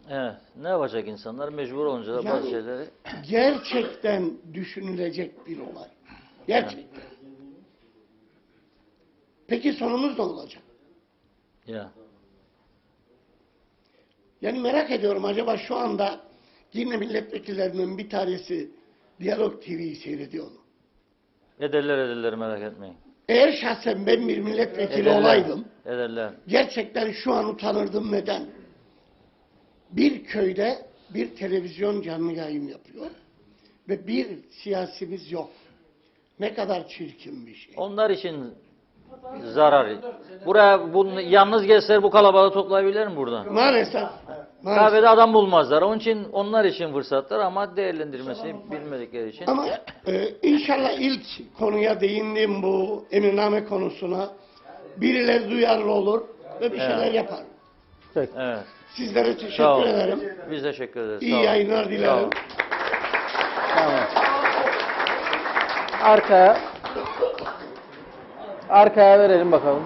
Evet. Ne yapacak insanlar? Mecbur olunca da bazı şeyleri... Gerçekten düşünülecek bir olay. Gerçekten. Peki sonumuz ne olacak? Ya. Yani merak ediyorum acaba şu anda Girne milletvekillerinden bir tanesi Diyalog TV'yi seyrediyor mu? Ederler merak etmeyin. Eğer şahsen ben bir milletvekili olaydım, Ederler. gerçekten şu an utanırdım. Neden? Bir köyde bir televizyon canlı yayın yapıyor ve bir siyasimiz yok. Ne kadar çirkin bir şey. Onlar için zarar. Buraya bunu, yalnız gelseler bu kalabalığı toplayabilir mi burada? Maalesef. Kahvede adam bulmazlar. Onun için onlar için fırsatlar ama değerlendirmesini bilmedikleri için. Ama inşallah ilk konuya değindiğim bu emirname konusuna birileri duyarlı olur ve bir şeyler yapar. Peki. Evet. Sizlere Sağ teşekkür olun. ederim. Biz teşekkür ederiz. İyi Sağ olun. yayınlar Sağ dilerim. olun. Tamam. Arkaya verelim bakalım.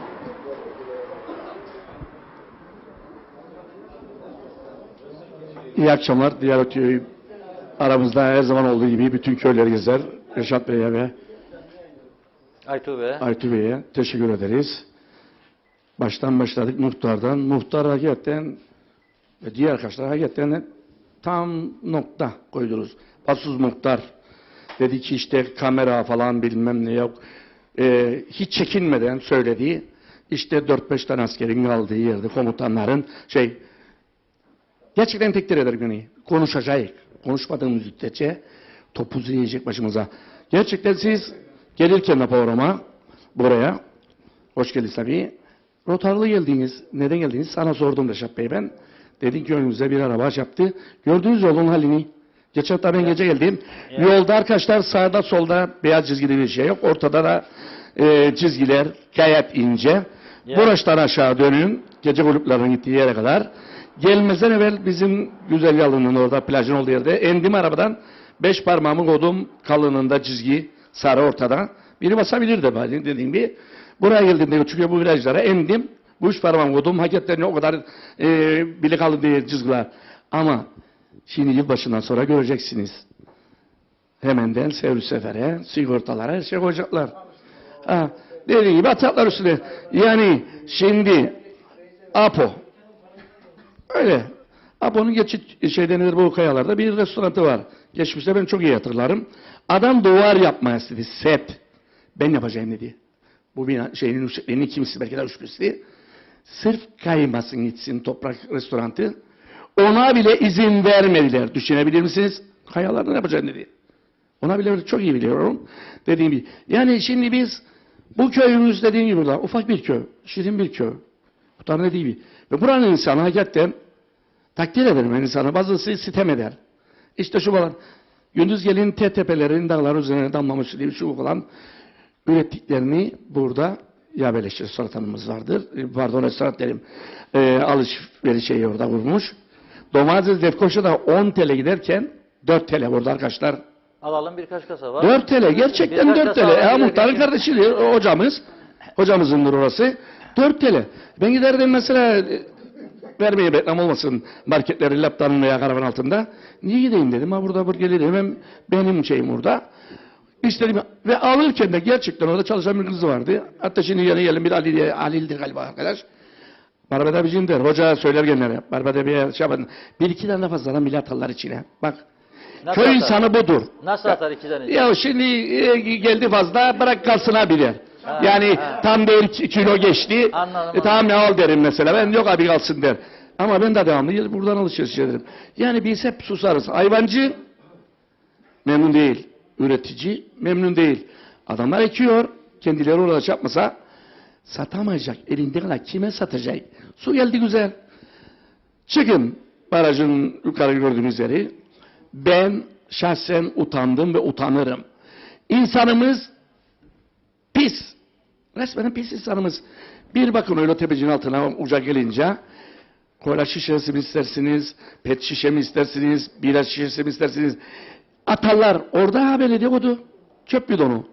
İyi akşamlar. Diyalog TV aramızda her zaman olduğu gibi bütün köyleri gezer. Reşat Bey'e ve Aytu Bey'e teşekkür ederiz. Baştan başladık muhtardan. Muhtar hakikaten ve diğer arkadaşlar hakikaten tam nokta koydunuz. Bassız muhtar. Dedi ki işte kamera falan bilmem ne yok. Hiç çekinmeden söylediği işte 4-5 tane askerin kaldığı yerde komutanların gerçekten takdir ederim beni. Konuşacağız. Konuşmadığımız müddetçe topuz yiyecek başımıza. Gerçekten siz gelirken de programa buraya hoş geldiniz tabii. Rotarlı geldiniz. Neden geldiniz? Sana sordum Reşat Bey ben. Dedin ki önümüzde bir araba yaptı. Gördünüz yolun halini. Geçen hafta ben gece geldim. Yolda arkadaşlar sağda solda beyaz çizgili bir şey yok. Ortada da çizgiler gayet ince. Buraçtan aşağı dönün. Gece kulüplerinin gittiği yere kadar. Gelmezden evvel bizim güzel yalının orada plajın olduğu yerde endim arabadan 5 parmağımı koydum kalınlığında çizgi sarı ortada. Biri basabilirdi dediğim gibi. Buraya geldiğimde çünkü bu virajlara endim. Bu 3 parmağımı koydum. Hakikaten o kadar bile kalın değil çizgiler. Ama şimdi yılbaşından sonra göreceksiniz. Hemenden servis sefere, sigortalara her şey koyacaklar. Dediğim gibi ataklar üstüne. Yani şimdi Apo öyle. Apo'nun geçit şeyden bu kayalarda bir restoranı var. Geçmişte ben çok iyi hatırlarım. Adam duvar yapmaya istedi. Set. Ben yapacağım dedi. Bu bina şeyinin kimisi belki de üçlüsü. Sırf kaymasın gitsin toprak restoranı. Ona bile izin vermediler. Düşünebilir misiniz? Kayalarda ne yapacağım dedi. Ona bile çok iyi biliyorum. Dediğim gibi. Yani şimdi biz bu köyümüz dediğim gibi burada ufak bir köy. Şirin bir köy. Bu tarz dediğim gibi. Ve buranın insanı hakikaten takdir ederim insanı. Bazısı sitem eder. İşte şu falan. Gündüz gelin tepelerin dağların üzerine damlamış diye şu falan ürettiklerini burada ya böyle restoranımız vardır. Pardon restoran derim. Alışveriş şeyi orada kurmuş. Domates Lefkoşa'da 10 TL giderken 4 TL burada arkadaşlar. Alalım birkaç kasa var. 4 TL gerçekten 4 TL. Muhtarın kardeşi hocamız. Hocamızındır orası. 4 TL. Ben giderdim mesela vermeye reklam olmasın marketleri laptanın veya karavan altında. Niye gideyim dedim. Burada gelirim. Hemen benim şeyim burada. İstedim ve alırken de gerçekten orada çalışan bir kız vardı. Hatta şimdi yeni gelin bir Ali'dir galiba arkadaş. Barbet abicim der. Hoca söyler genlere. Barbet abiye şey yapın. Bir iki tane fazladan bile atarlar içine. Bak. Nasıl köy atar? İnsanı budur. Nasıl atar iki tane? Ya şimdi geldi fazla bırak kalsın abiler. Yani tam bir kilo geçti. Anladım. Tamam ya al derim mesela. Ben yok abi kalsın der. Ama ben de devamlı buradan alışveriş ederim. Yani biz hep susarız. Hayvancı memnun değil. Üretici memnun değil. Adamlar ekiyor. Kendileri orada yapmasa satamayacak. Elinde kadar kime satacak? Su geldi güzel. Çıkın barajın yukarı gördüğünüz yeri. Ben şahsen utandım ve utanırım. İnsanımız pis. Resmen pis insanımız. Bir bakın öyle tepecinin altına uca gelince kola şişesi mi istersiniz, pet şişe mi istersiniz, bira şişesi mi istersiniz? Atarlar. Orada belediye koydu. Çöp bidonu.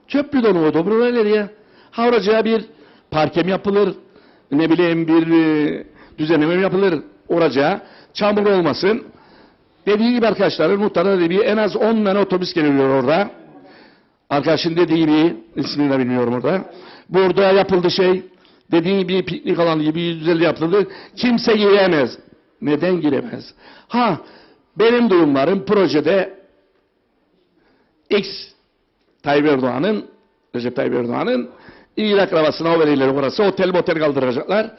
Çöp bidonu koydu. Buraya diye. Havracağa bir parke mi yapılır? Ne bileyim bir düzenleme mi yapılır? Oracağa çamur olmasın. Dediği gibi arkadaşların muhtarı dediği en az 10 tane otobüs geliyor orada. Arkadaşın dediği gibi ismini de bilmiyorum orada. Burada yapıldı şey. Dediği gibi piknik alanı gibi güzel yapıldı. Kimse giremez. Neden giremez? Benim duyumlarım projede X Tayyip Erdoğan'ın Recep Tayyip Erdoğan'ın iyi akrabasına o verirler orası. Otel kaldıracaklar.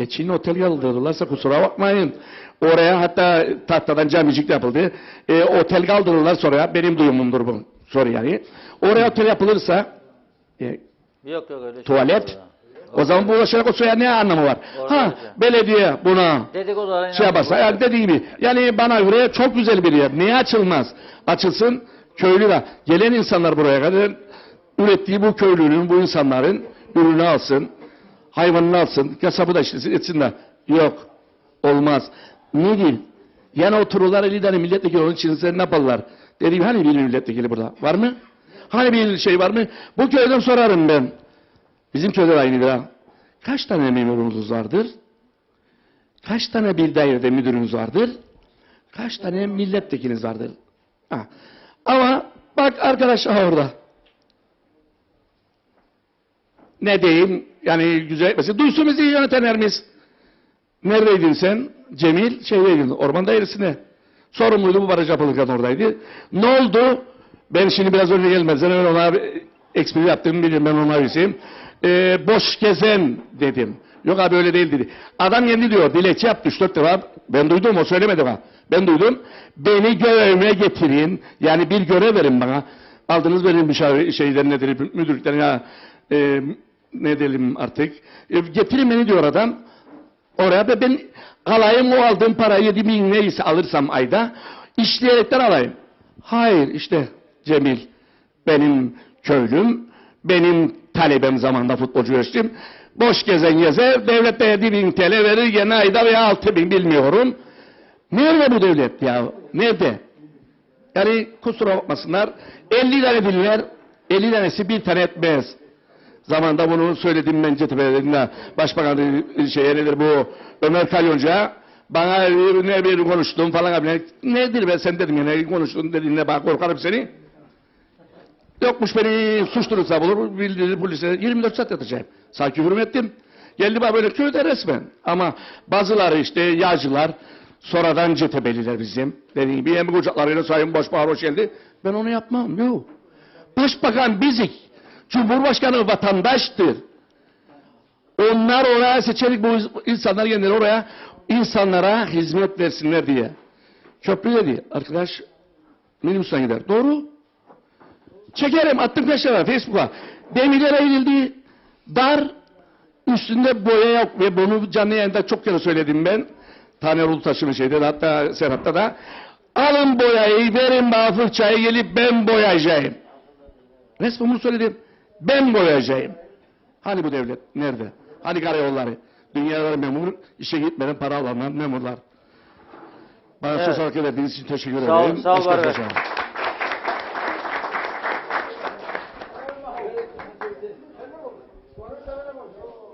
Çin otel kaldırırlarsa kusura bakmayın. Oraya hatta tahtadan camicik yapıldı. Otel kaldırırlar sonra benim duyumumdur bu. Soru yani. Oraya otel yapılırsa yok öyle tuvalet şey o zaman bu ulaşarak o suya ne anlamı var? Belediye buna şey yaparsa yani dediği gibi. Yani bana göre çok güzel bir yer. Niye açılmaz? Açılsın köylü de. Gelen insanlar buraya kadar ürettiği bu köylünün, bu insanların ürünü alsın. Hayvanını alsın. Kasabı da işlesin etsin de. Yok. Olmaz. Ne diyeyim? Yani otururlar 50 tane milletvekili onun için ne yaparlar? Dediğim hani bir milletvekili burada? Var mı? Hani bir şey var mı? Bu köyden sorarım ben. Bizim köyde aynıdır ha. Kaç tane memurunuz vardır? Kaç tane bir dairede müdürünüz vardır? Kaç tane milletvekiliniz vardır? Ha. Ama bak arkadaş orada. Ne diyeyim? Yani güzel. Mesela duysun bizi yönetenlerimiz. Neredeydin sen? Cemil şeydeydin. Orman dairesine. Sorumluydu bu baraj yapılırken oradaydı. Ne oldu? Ben şimdi biraz önce gelmezden öyle ona espri yaptığımı bilirim. Ben ona bilseyim. Boş gezen dedim. Yok abi öyle değil dedi. Adam kendi diyor. Dilekçe yaptı 3-4 defa. Ben duydum o söylemedi bana. Ben duydum. Beni görevime getirin. Yani bir görev verin bana. Aldınız benim bir şeyden nedir? Müdürlükten ya ne diyelim artık. Getirin beni diyor adam. Oraya da ben alayım o aldığım parayı 7.000 neyse alırsam ayda işleyerekten alayım. Hayır işte Cemil benim köylüm, benim talebem zamanında futbolcu yetiştim. Boş gezen gezer, devlet de 7.000 TL verir gene ayda veya 6.000 bilmiyorum. Nerede bu devlet ya? Nerede? Yani kusura bakmasınlar 50 tane diller, 50 tanesi bir tane etmez. Zamanında bunu söyledim ben CTP'de Başbakan nedir bu Ömer Kalyonca bana ne bir konuştun falan abi nedir ben sen dedim ya ne konuştun dediğinde bana korkarım seni. Yokmuş beni suç duyursa bulur bildirir polise 24 saat yatacağım. Sanki hürmet ettim. Geldi bana böyle köyde resmen. Ama bazıları işte yağcılar sonradan CTP'liler bizim. Dediğim gibi hem kucaklarıyla sayın başbakan hoş geldi. Ben onu yapmam. Yok. Başbakan bizik. Cumhurbaşkanı vatandaştır. Onlar oraya seçerik bu insanlar geldiler oraya insanlara hizmet versinler diye. Köprü dedi. Arkadaş minibüsüne gider. Doğru. Çekerim. Attım kaç tane Facebook'a. Demirlere eğildi. Dar. Üstünde boya yok. Ve bunu canlı yayında çok kere söyledim ben. Taner Ulutaş'ın şeyde de, hatta Serhat'ta da. Alın boyayı verin bana fırçayı gelip ben boyayacağım. Resmen bunu söyledim. Ben boyayacağım. Hani bu devlet? Nerede? Hani karayolları? Dünyaları memur, işe gitmeden para alanlar memurlar. Bana söz hakkı verdiğiniz için teşekkür ederim. Sağ ol.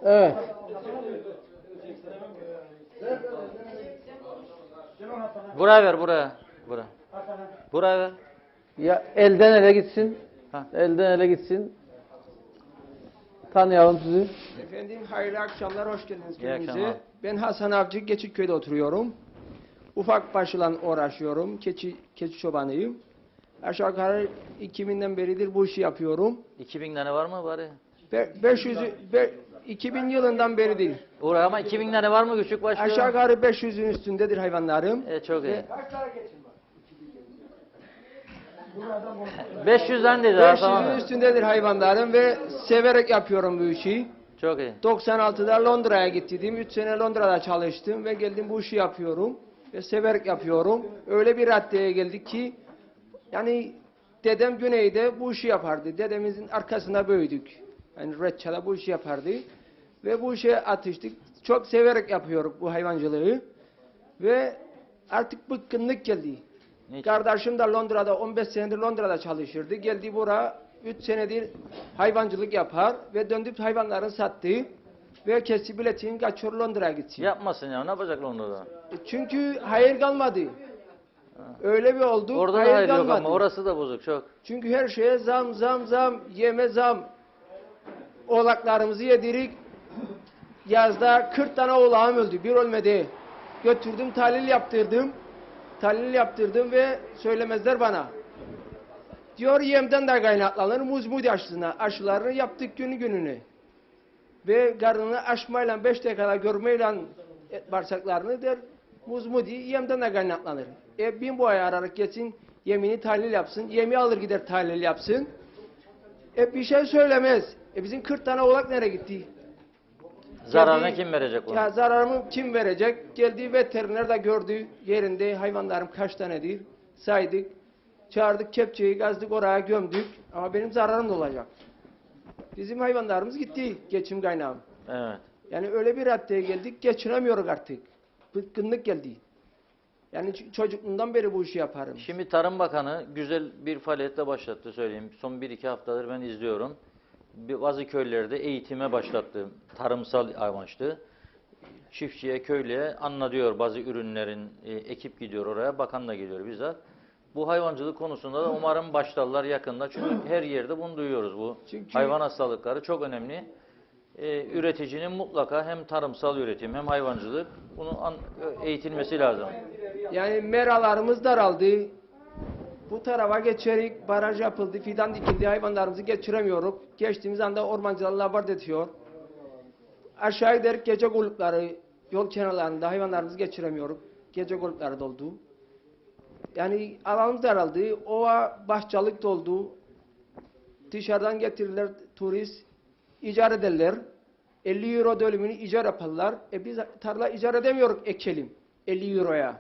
Evet. Buraya ver buraya. Buraya ver. Ya elden ele gitsin. Ha. Elden ele gitsin. Tanıyalım sizi. Efendim hayırlı akşamlar, hoş geldiniz İyi köyümüze. akşamlar. Ben Hasan Avcı, Geçitköy'de oturuyorum. Ufak başla uğraşıyorum, keçi çobanıyım. Aşağı yukarı 2000'den beridir bu işi yapıyorum. 2000 tane var mı bari? 2000 yılından beridir. Uğra ama 2000 tane var mı küçük başlı? Aşağı yukarı 500'ün üstündedir hayvanlarım. Çok iyi. Ve 500'den dedi. 500'ün üstündedir hayvanlarım ve severek yapıyorum bu işi. Çok iyi. 96'da Londra'ya gittim. 3 sene Londra'da çalıştım ve geldim bu işi yapıyorum. Ve severek yapıyorum. Öyle bir raddeye geldik ki yani dedem güneyde bu işi yapardı. Dedemizin arkasında büyüdük. Yani Reçça'da bu işi yapardı. Ve bu işe atıştık. Çok severek yapıyoruz bu hayvancılığı. Ve artık bıkkınlık geldi. Niçin? Kardeşim de Londra'da 15 senedir Londra'da çalışırdı. Geldi buraya 3 senedir hayvancılık yapar ve döndüp hayvanlarını sattı. Ve kesti biletini kaçıyor Londra'ya gitsin. Yapmasın ya. Ne yapacak Londra'da? Çünkü hayır kalmadı. Öyle bir oldu. Orada da hayır yok ama orası da bozuk çok. Çünkü her şeye zam, yeme zam. Oğlaklarımızı yedirik. Yazda 40 tane oğlağım öldü. Bir ölmedi. Götürdüm, tahlil yaptırdım ve söylemezler bana. Diyor yemden de kaynaklanır. Muzmudi aşılarını yaptık gününü. Ve karnını açmayla 5 dakikada görmeyle bağırsaklarını der. Muzmudi yemden de kaynaklanır. Bin boya ararak geçsin, yemini tahlil yapsın. Yemi alır gider tahlil yapsın. Bir şey söylemez. Bizim 40 tane oğlak nereye gitti? Zararını kim verecek onu? Ya zararımı kim verecek? Geldi veteriner de gördü yerinde hayvanlarım kaç tanedir. Saydık. Çağırdık kepçeyi gazdık oraya gömdük. Ama benim zararım da olacak. Bizim hayvanlarımız gitti. Geçim kaynağım. Evet. Yani öyle bir raddeye geldik. Geçinemiyoruz artık. Bıkkınlık geldi. Yani çocukluğumdan beri bu işi yaparım. Şimdi Tarım Bakanı güzel bir faaliyetle başlattı söyleyeyim. Son 1-2 haftadır ben izliyorum. Bazı köylerde eğitime başlattı. Tarımsal amaçlı. çiftçiye, köylüye anlatıyor bazı ürünlerin, ekip gidiyor oraya, bakan da geliyor bizzat. Bu hayvancılık konusunda da umarım başlarlar yakında. Çünkü her yerde bunu duyuyoruz. Bu hayvan hastalıkları çok önemli. Üreticinin mutlaka hem tarımsal üretim hem hayvancılık bunu eğitilmesi lazım. Yani meralarımız daraldı. Bu tarafa geçerik, baraj yapıldı, fidan dikildi, hayvanlarımızı geçiremiyoruz. Geçtiğimiz anda ormancılar laboratuvar ediyor. Aşağı giderek gece kulüpleri, yol kenarlarında hayvanlarımızı geçiremiyoruz. Gece kulüpleri doldu. Yani alanımız daraldı, ova bahçalık doldu. Dışarıdan getirirler turist, icar ederler. 50 euro dönümünü icar yaparlar. Biz tarla icar edemiyoruz ekelim 50 euroya.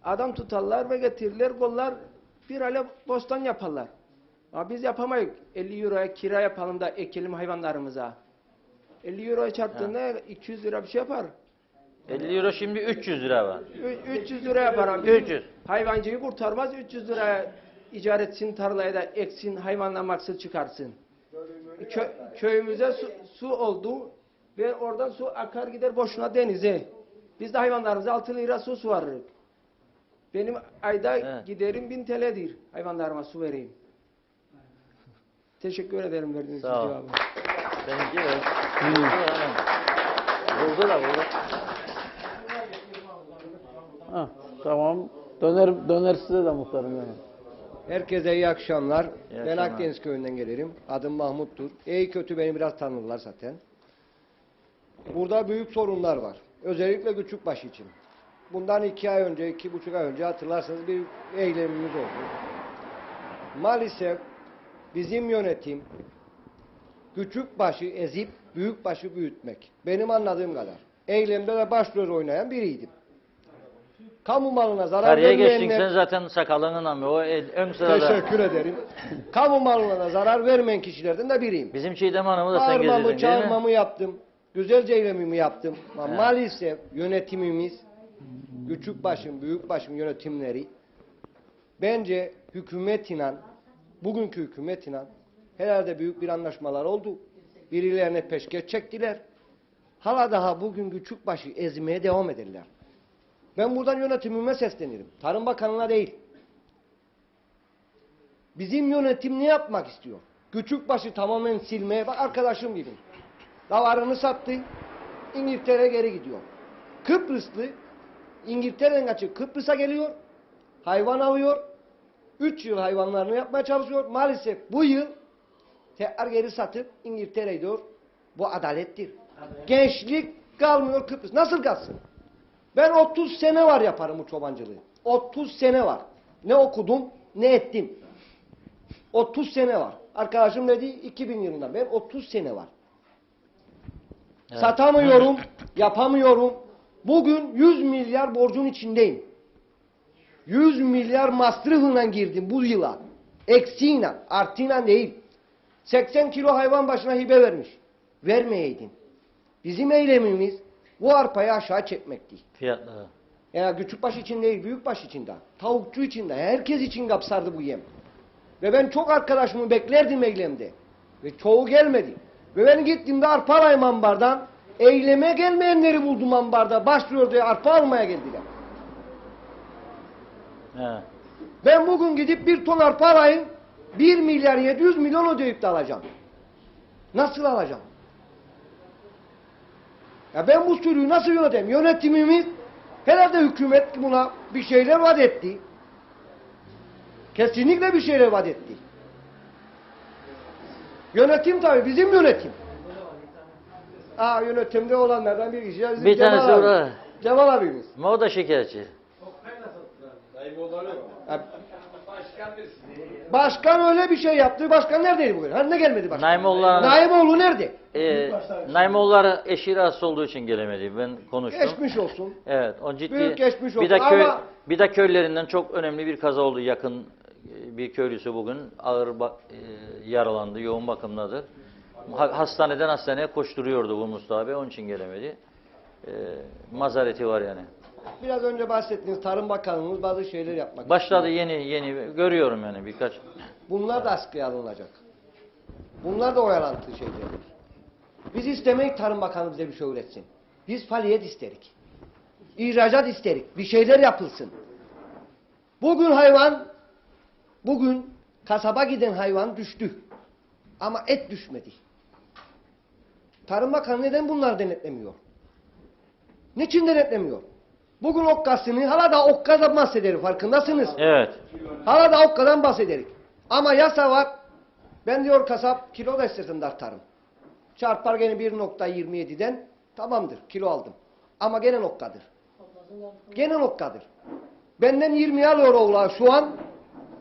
Adam tutarlar ve getirirler, kollar bir ayla bostan yaparlar. Ama biz yapamayız. 50 euroya kira yapalım da ekelim hayvanlarımıza. 50 euroya çarptığında 200 lira bir şey yapar. 50 euro şimdi 300 lira var. 300 lira yapar abi. 300. Hayvancıyı kurtarmaz, 300 liraya icar etsin, tarlaya da eksin, hayvanla maksat çıkarsın. Köyümüze su oldu ve oradan su akar gider boşuna denize. Biz de hayvanlarımıza 6 lira su varırız. Benim ayda giderim 1000 TL'dir hayvanlarıma su vereyim. Teşekkür ederim verdiğiniz için Sağ ol. cevabı. Benimki de. Buldu da buldu. Ha, tamam. Döner size de muhtarım yani. Herkese iyi akşamlar. Ben akşamlar. Akdeniz köyünden gelirim. Adım Mahmut'tur. İyi kötü beni biraz tanırlar zaten. Burada büyük sorunlar var. Özellikle Küçükbaş için. Bundan 2 ay önce, 2,5 ay önce hatırlarsanız bir eylemimiz oldu. Maalesef bizim yönetim Küçükbaş'ı ezip Büyükbaş'ı büyütmek. Benim anladığım kadar. Eylemde de başrol oynayan biriydim. Kamu malına zarar Tarihe geçtin vermeyenler... sen zaten sakalının ama o ön sırada. Teşekkür ederim. Kamu malına zarar vermeyen kişilerden de biriyim. Bizim Çiğdem Hanım'ı da sen Bağırmamı, getirdin değil mi? çağırmamı yaptım. Güzelce eylemimi yaptım. Ama maalesef yönetimimiz, Küçükbaş'ın, Büyükbaş'ın yönetimleri bence hükümetiyle, bugünkü hükümetiyle herhalde büyük bir anlaşmalar oldu. Birilerine peşkeş çektiler. Hala daha bugün Küçükbaş'ı ezmeye devam ederler. Ben buradan yönetimime seslenirim. Tarım Bakanı'na değil. Bizim yönetim ne yapmak istiyor? Küçükbaş'ı tamamen silmeye, bak arkadaşım gibi. Davarını sattı, İngiltere'ye geri gidiyor. Kıbrıslı, İngiltere'den kaçıp Kıbrıs'a geliyor, hayvan alıyor, 3 yıl hayvanlarını yapmaya çalışıyor. Maalesef bu yıl tekrar geri satıp İngiltere'ye gidiyor. Bu adalettir. Gençlik kalmıyor Kıbrıs. Nasıl kalsın? Ben 30 sene var yaparım bu çobancılığı. 30 sene var. Ne okudum, ne ettim. 30 sene var. Arkadaşım dedi 2000 yılında. Ben 30 sene var. Evet. Satamıyorum, yapamıyorum. Bugün 100 milyar borcun içindeyim. 100 milyar masrafıyla girdim bu yıla. Eksiğiyle, artıyla değil. 80 kilo hayvan başına hibe vermiş. Vermeyeydin. Bizim eylemimiz bu arpayı aşağı çekmekti. Fiyatları. Yani Küçükbaş için değil, Büyükbaş için de. Tavukçu için de. Herkes için kapsardı bu yem. Ve ben çok arkadaşımı beklerdim eylemde. Ve çoğu gelmedi. Ve ben gittiğimde arpa alayım ambardan. Eyleme gelmeyenleri buldum ambarda. Başlıyor diye arpa almaya geldiler. He. Ben bugün gidip 1 ton arpa alayım. 1 milyar 700 milyon ödeyip de alacağım. Nasıl alacağım? Ya ben bu sürüyü nasıl yöneteyim? Yönetimimiz herhalde hükümet buna bir şeyler vaat etti. Kesinlikle bir şeyler vaat etti. Yönetim tabii bizim yönetim. Yönetimde olanlardan bir kişi. Bir tanesi orada. Cemal abimiz. Ama o da şikayetçi. Başkan öyle bir şey yaptı. Başkan neredeydi bugün? Hani ne gelmedi başkan? Naimoğlu nerede? Naimoğulları eşi rahatsız olduğu için gelemedi. Ben konuştum. Geçmiş olsun. Evet, o ciddi. Büyük geçmiş Bir de olsun ama- bir de köylerinden çok önemli bir kaza oldu. Yakın bir köylüsü bugün ağır yaralandı, yoğun bakımdadır. Hastaneden hastaneye koşturuyordu bu Mustafa Bey, onun için gelemedi. Mazareti var yani. Biraz önce bahsettiğiniz Tarım Bakanımız bazı şeyler yapmak Başladı istiyor. yeni görüyorum yani birkaç. Bunlar da askıya alınacak. Bunlar da oyalantı şeyler. Biz istemeyiz Tarım Bakanı bize bir şey üretsin. Biz faaliyet isterik. İhracat isterik. Bir şeyler yapılsın. Bugün kasaba giden hayvan düştü. Ama et düşmedi. Tarım Bakanı neden bunları denetlemiyor? Niçin denetlemiyor? Bugün okkasını, hala da okkadan bahsederim, farkındasınız. Evet. Hala da okkadan bahsederim. Ama yasa var. Ben diyor kasap kilo da istedim tartarım. Çarpar gene 1.27'den tamamdır, kilo aldım. Ama gene nokkadır. Gene nokkadır. Benden 20 alıyor oğlan şu an.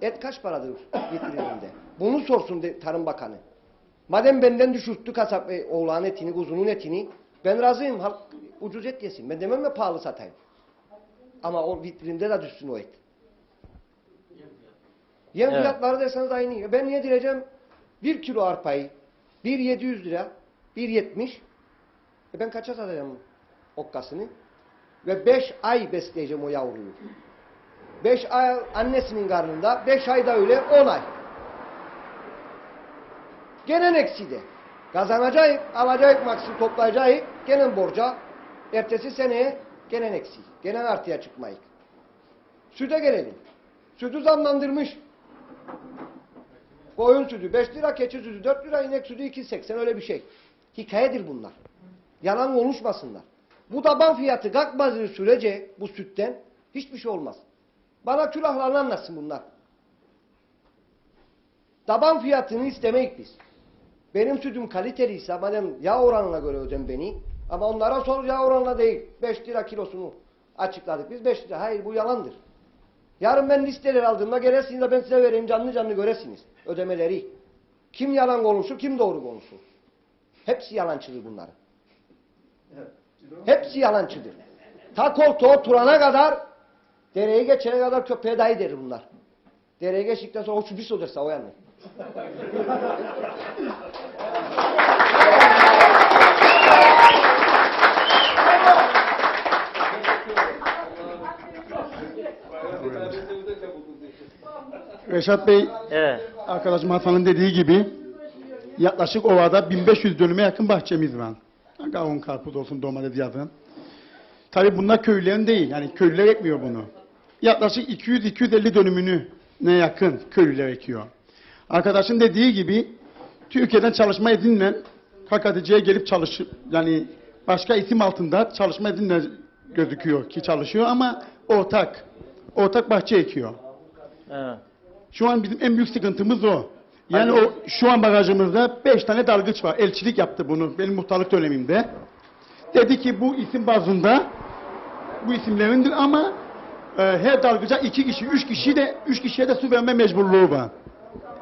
Et kaç paradır vitrininde? Bunu sorsun Tarım Bakanı. Madem benden düşürttü kasap oğlan etini, kuzunun etini, ben razıyım. Halk ucuz et yesin. Ben demem mi pahalı satayım. Ama o vitrinde de düşsün o et. Yem fiyatları deseniz aynı. Ben niye diyeceğim? 1 kilo arpayı 1.700 lira, 1.70. Ben kaça satacağım okkasını? Ve 5 ay besleyeceğim o yavruyu. 5 ay annesinin karnında, 5 ayda öyle 10 ay. Gene ekside. Kazanacağız, alacağız maksı toplayacağız, gene borca. Ertesi seneye gene eksi. Gene artıya çıkmayız. Süte gelelim. Sütü zamlandırmış. Koyun sütü 5 lira, keçi sütü 4 lira, inek sütü 2.80 öyle bir şey. Hikayedir bunlar. Yalan konuşmasınlar. Bu taban fiyatı kalkmadığı sürece bu sütten hiçbir şey olmaz. Bana külahlarını anlatsın bunlar. Taban fiyatını istemeyik biz. Benim sütüm kaliteliyse madem yağ oranına göre ödem beni, ama onlara sor yağ oranına değil. 5 lira kilosunu açıkladık biz 5 lira. Hayır bu yalandır. Yarın ben listeler aldığımda gelirsiniz de ben size vereyim canlı canlı göresiniz ödemeleri. Kim yalan konuşur, kim doğru konuşur. Hepsi yalancıdır bunların. Hepsi yalancıdır. Ta koltuğa oturana kadar, dereye geçene kadar köpeğe dayı derir bunlar. Dereye geçtikten sonra o çubis olursa o yani. Reşat Bey, Evet. arkadaşım Hasan'ın dediği gibi yaklaşık ovada 1500 dönüme yakın bahçemiz var. Kavun, karpuz olsun, domates yazın. Tabii bunlar köylülerin değil. Yani köylüler ekmiyor bunu. Yaklaşık 200-250 dönümünü ne yakın köylüler ekiyor. Arkadaşın dediği gibi Türkiye'den çalışma edinilen KKTC'ye gelip çalışıp yani başka isim altında çalışma edinilen gözüküyor ki çalışıyor ama ortak bahçe ekiyor. Evet. Şu an bizim en büyük sıkıntımız o. Yani o şu an barajımızda 5 tane dalgıç var. Elçilik yaptı bunu benim muhtarlık dönemimde. Dedi ki bu isim bazında bu isimlerindir ama her dalgıca 2 kişi, 3 kişiye de su verme mecburluğu var.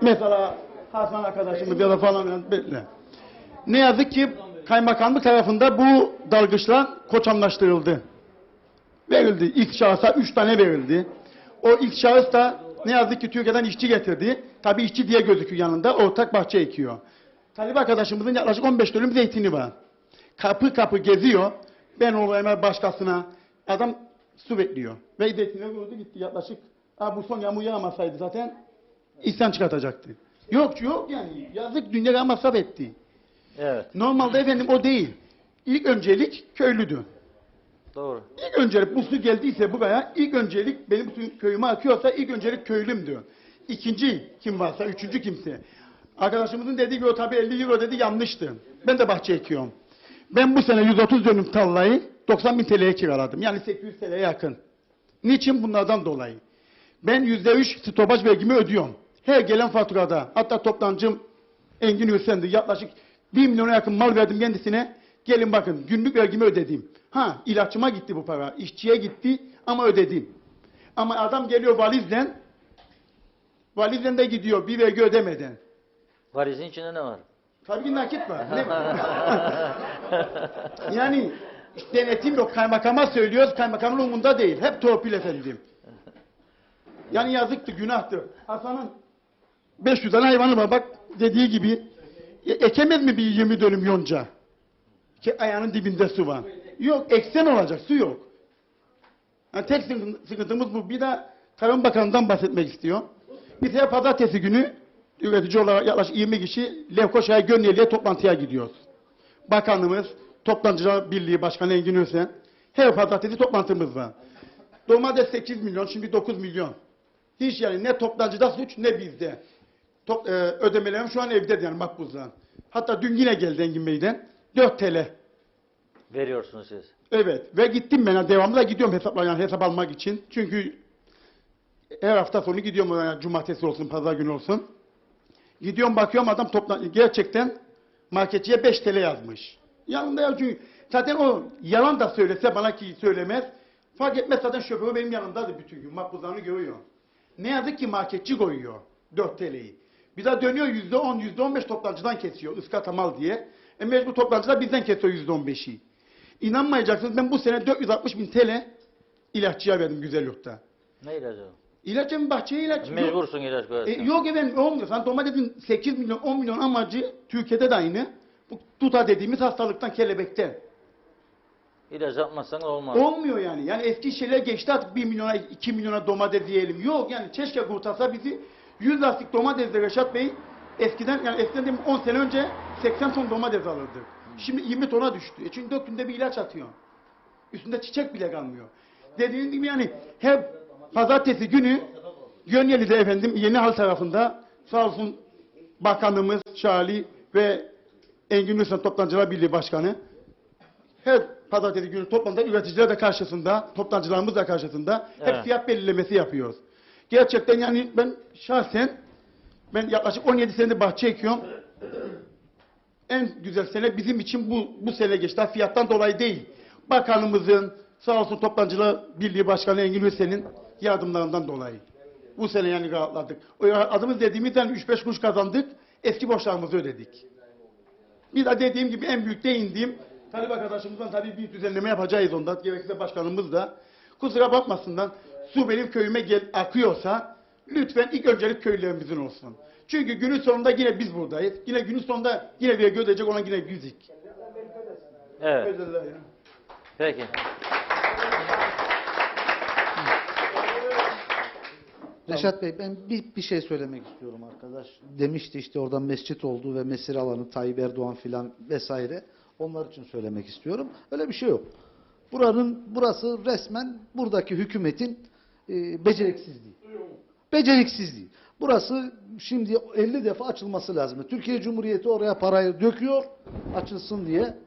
Mesela Hasan arkadaşımız ya da falan böyle. Ne yazık ki kaymakamlık tarafında bu dalgıçlar koçanlaştırıldı. Verildi. İlk şahısa 3 tane verildi. O ilk şahıs da ne yazık ki Türkiye'den işçi getirdi. Tabii işçi diye gözüküyor yanında. Ortak bahçe ekiyor. Talip arkadaşımızın yaklaşık 15 dönüm zeytini var. Kapı kapı geziyor. Ben olayım başkasına. Adam su bekliyor. Ve zeytinleri gördü gitti yaklaşık. Bu son yağmur yağmasaydı zaten isyan çıkartacaktı. Yok yani. Yazık dünyaya masraf etti. Evet. Normalde efendim o değil. İlk öncelik köylüdür. Doğru. İlk öncelik bu su geldiyse buraya, ilk öncelik benim suyum köyüme akıyorsa ilk öncelik köylüm diyor. İkinci kim varsa, üçüncü kimse. Arkadaşımızın dediği gibi o tabii 50 euro dedi yanlıştı. Ben de bahçe ekiyorum. Ben bu sene 130 dönüm tarlayı 90.000 TL'ye kiraladım. Yani 800 TL'ye yakın. Niçin? Bunlardan dolayı. Ben %3 stopaj vergimi ödüyorum. Her gelen faturada. Hatta toptancım Engin Hüseyin'di. Yaklaşık 1 milyona yakın mal verdim kendisine. Gelin bakın günlük vergimi ödedim. İlaçıma gitti bu para. İşçiye gitti ama ödedim. Ama adam geliyor valizle de gidiyor bir vergi ödemeden. Valizin içinde ne var? Tabii nakit var. Ne var? Yani denetim yok. Kaymakama söylüyoruz. Kaymakamın umurunda değil. Hep torpil efendim. Yani yazıktı, günahtı. Hasan'ın 500 tane hayvanı var. Bak dediği gibi ekemez mi bir 20 dönüm yonca? Ki ayağının dibinde su var. Yok, eksen olacak, su yok. Yani tek sıkıntımız bu. Bir de Tarım Bakanı'ndan bahsetmek istiyor. Biz her pazartesi günü üretici olarak yaklaşık 20 kişi Lefkoşa'ya Gönyeli'ye toplantıya gidiyoruz. Bakanımız, Toptancılar Birliği Başkanı Engin Özen. Her pazartesi toplantımız var. Domates 8 milyon, şimdi 9 milyon. Hiç yani ne toptancıda suç ne bizde. Ödemelerim şu an evde yani makbuzdan. Hatta dün yine geldi Engin Bey'den. 4 TL. Veriyorsunuz siz. Evet ve gittim ben. Devamlı da gidiyorum hesap almak için. Çünkü her hafta sonu gidiyorum yani cumartesi olsun, pazar günü olsun. Gidiyorum bakıyorum adam gerçekten marketçiye 5 TL yazmış. Yanımda ya çünkü zaten o yalan da söylese bana ki söylemez. Fark etmez zaten şoförü benim yanımdadır bütün gün. Makbuzlarını görüyor. Ne yazık ki marketçi koyuyor 4 TL'yi. Bir daha dönüyor %10, %15 toptancıdan kesiyor ıskata mal diye. Mecbur toptancılar bizden kesiyor %15'i. İnanmayacaksınız ben bu sene 460 bin TL ilaççıya verdim Güzelyurt'ta. Ne ilacı? İlacın bahçeye ilaç. Mecbursun ilaç koyarsın. Yok efendim olmuyor. Sen domatesin 8 milyon 10 milyon amacı Türkiye'de de aynı. Bu tuta dediğimiz hastalıktan kelebekten. İlaç atmazsan olmaz. Olmuyor yani. Yani eski şeyler geçti artık 1 milyona 2 milyona domates yiyelim. Yok yani keşke kurtarsa bizi 100 lastik domatesle Reşat Bey eskiden de 10 sene önce 80 ton domates alırdık. Şimdi 20 tona düştü. Çünkü 4 günde bir ilaç atıyor. Üstünde çiçek bile kalmıyor. Dediğim gibi yani her pazartesi günü Gönyeli'de efendim Yeni Hal tarafında sağ olsun bakanımız Şali ve Engin Ünsan Toptancılar Birliği Başkanı her pazartesi günü toplantıda üreticiler de karşısında, toptancılarımız da karşısında hep fiyat belirlemesi yapıyoruz. Gerçekten yani ben şahsen yaklaşık 17 senedir bahçe ekiyorum. En güzel sene bizim için bu sene geçti. Fiyattan dolayı değil. Bakanımızın, sağ olsun Toptancılar Birliği Başkanı Engin Hüseyin'in yardımlarından dolayı. Bu sene yani rahatladık. O adımız dediğimizden 3-5 kuruş kazandık. Eski borçlarımızı ödedik. Bir de dediğim gibi en büyük değindiğim talep arkadaşımızdan tabii bir düzenleme yapacağız ondan. Gerekirse başkanımız da. Kusura bakmasınlar. Su benim köyüme akıyorsa lütfen ilk öncelik köylülerimizin olsun. Çünkü günün sonunda yine biz buradayız. Yine günün sonunda yine vergi ödeyecek olan yine bizik. Evet. Peki. Reşat Bey ben bir şey söylemek istiyorum arkadaş. Demişti işte orada mescit olduğu ve mesire alanı Tayyip Erdoğan filan vesaire. Onlar için söylemek istiyorum. Öyle bir şey yok. Burası resmen buradaki hükümetin beceriksizliği. Beceriksizliği. Burası şimdi 50 defa açılması lazım. Türkiye Cumhuriyeti oraya parayı döküyor açılsın diye.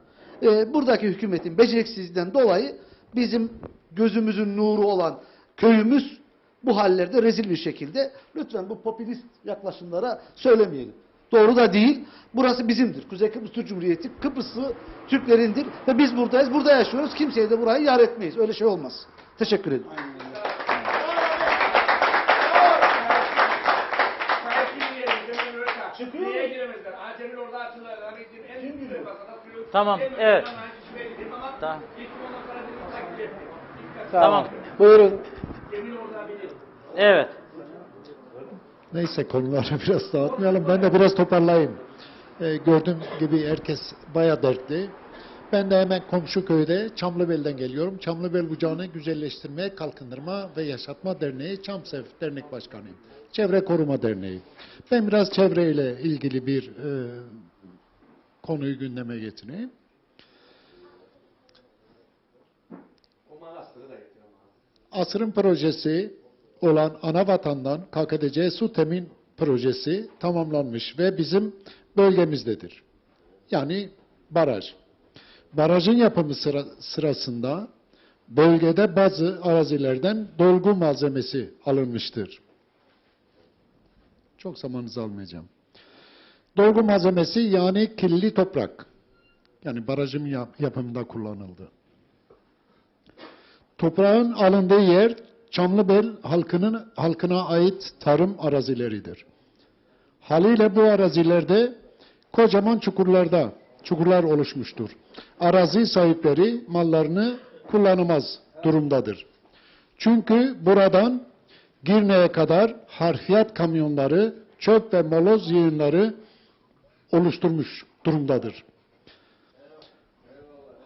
Buradaki hükümetin beceriksizliğinden dolayı bizim gözümüzün nuru olan köyümüz bu hallerde rezil bir şekilde. Lütfen bu popülist yaklaşımlara söylemeyelim. Doğru da değil. Burası bizimdir. Kuzey Kıbrıs Türk Cumhuriyeti Kıbrıslı Türklerindir ve biz buradayız. Burada yaşıyoruz. Kimseye de burayı yar etmeyiz. Öyle şey olmaz. Teşekkür ederim. Tamam, evet. Tamam. Tamam. Buyurun. Evet. Neyse konuları biraz dağıtmayalım. Ben de biraz toparlayayım. Gördüğüm gibi herkes bayağı dertli. Ben de hemen komşu köyde Çamlıbel'den geliyorum. Çamlıbel Bucağı'nı Güzelleştirme, Kalkındırma ve Yaşatma Derneği Çamsev Dernek Başkanıyım. Çevre Koruma Derneği. Ben biraz çevreyle ilgili bir konuyu gündeme getireyim. Asrın projesi olan Anavatan'dan KKTC Su Temin projesi tamamlanmış ve bizim bölgemizdedir. Yani baraj. Barajın yapımı sırasında bölgede bazı arazilerden dolgu malzemesi alınmıştır. Çok zamanınızı almayacağım. Dolgu malzemesi yani kirli toprak. Yani barajın yapımında kullanıldı. Toprağın alındığı yer Çamlıbel halkına ait tarım arazileridir. Haliyle bu arazilerde kocaman çukurlar oluşmuştur. Arazi sahipleri mallarını kullanamaz durumdadır. Çünkü buradan Girne'ye kadar harfiyat kamyonları, çöp ve moloz yığınları oluşturmuş durumdadır.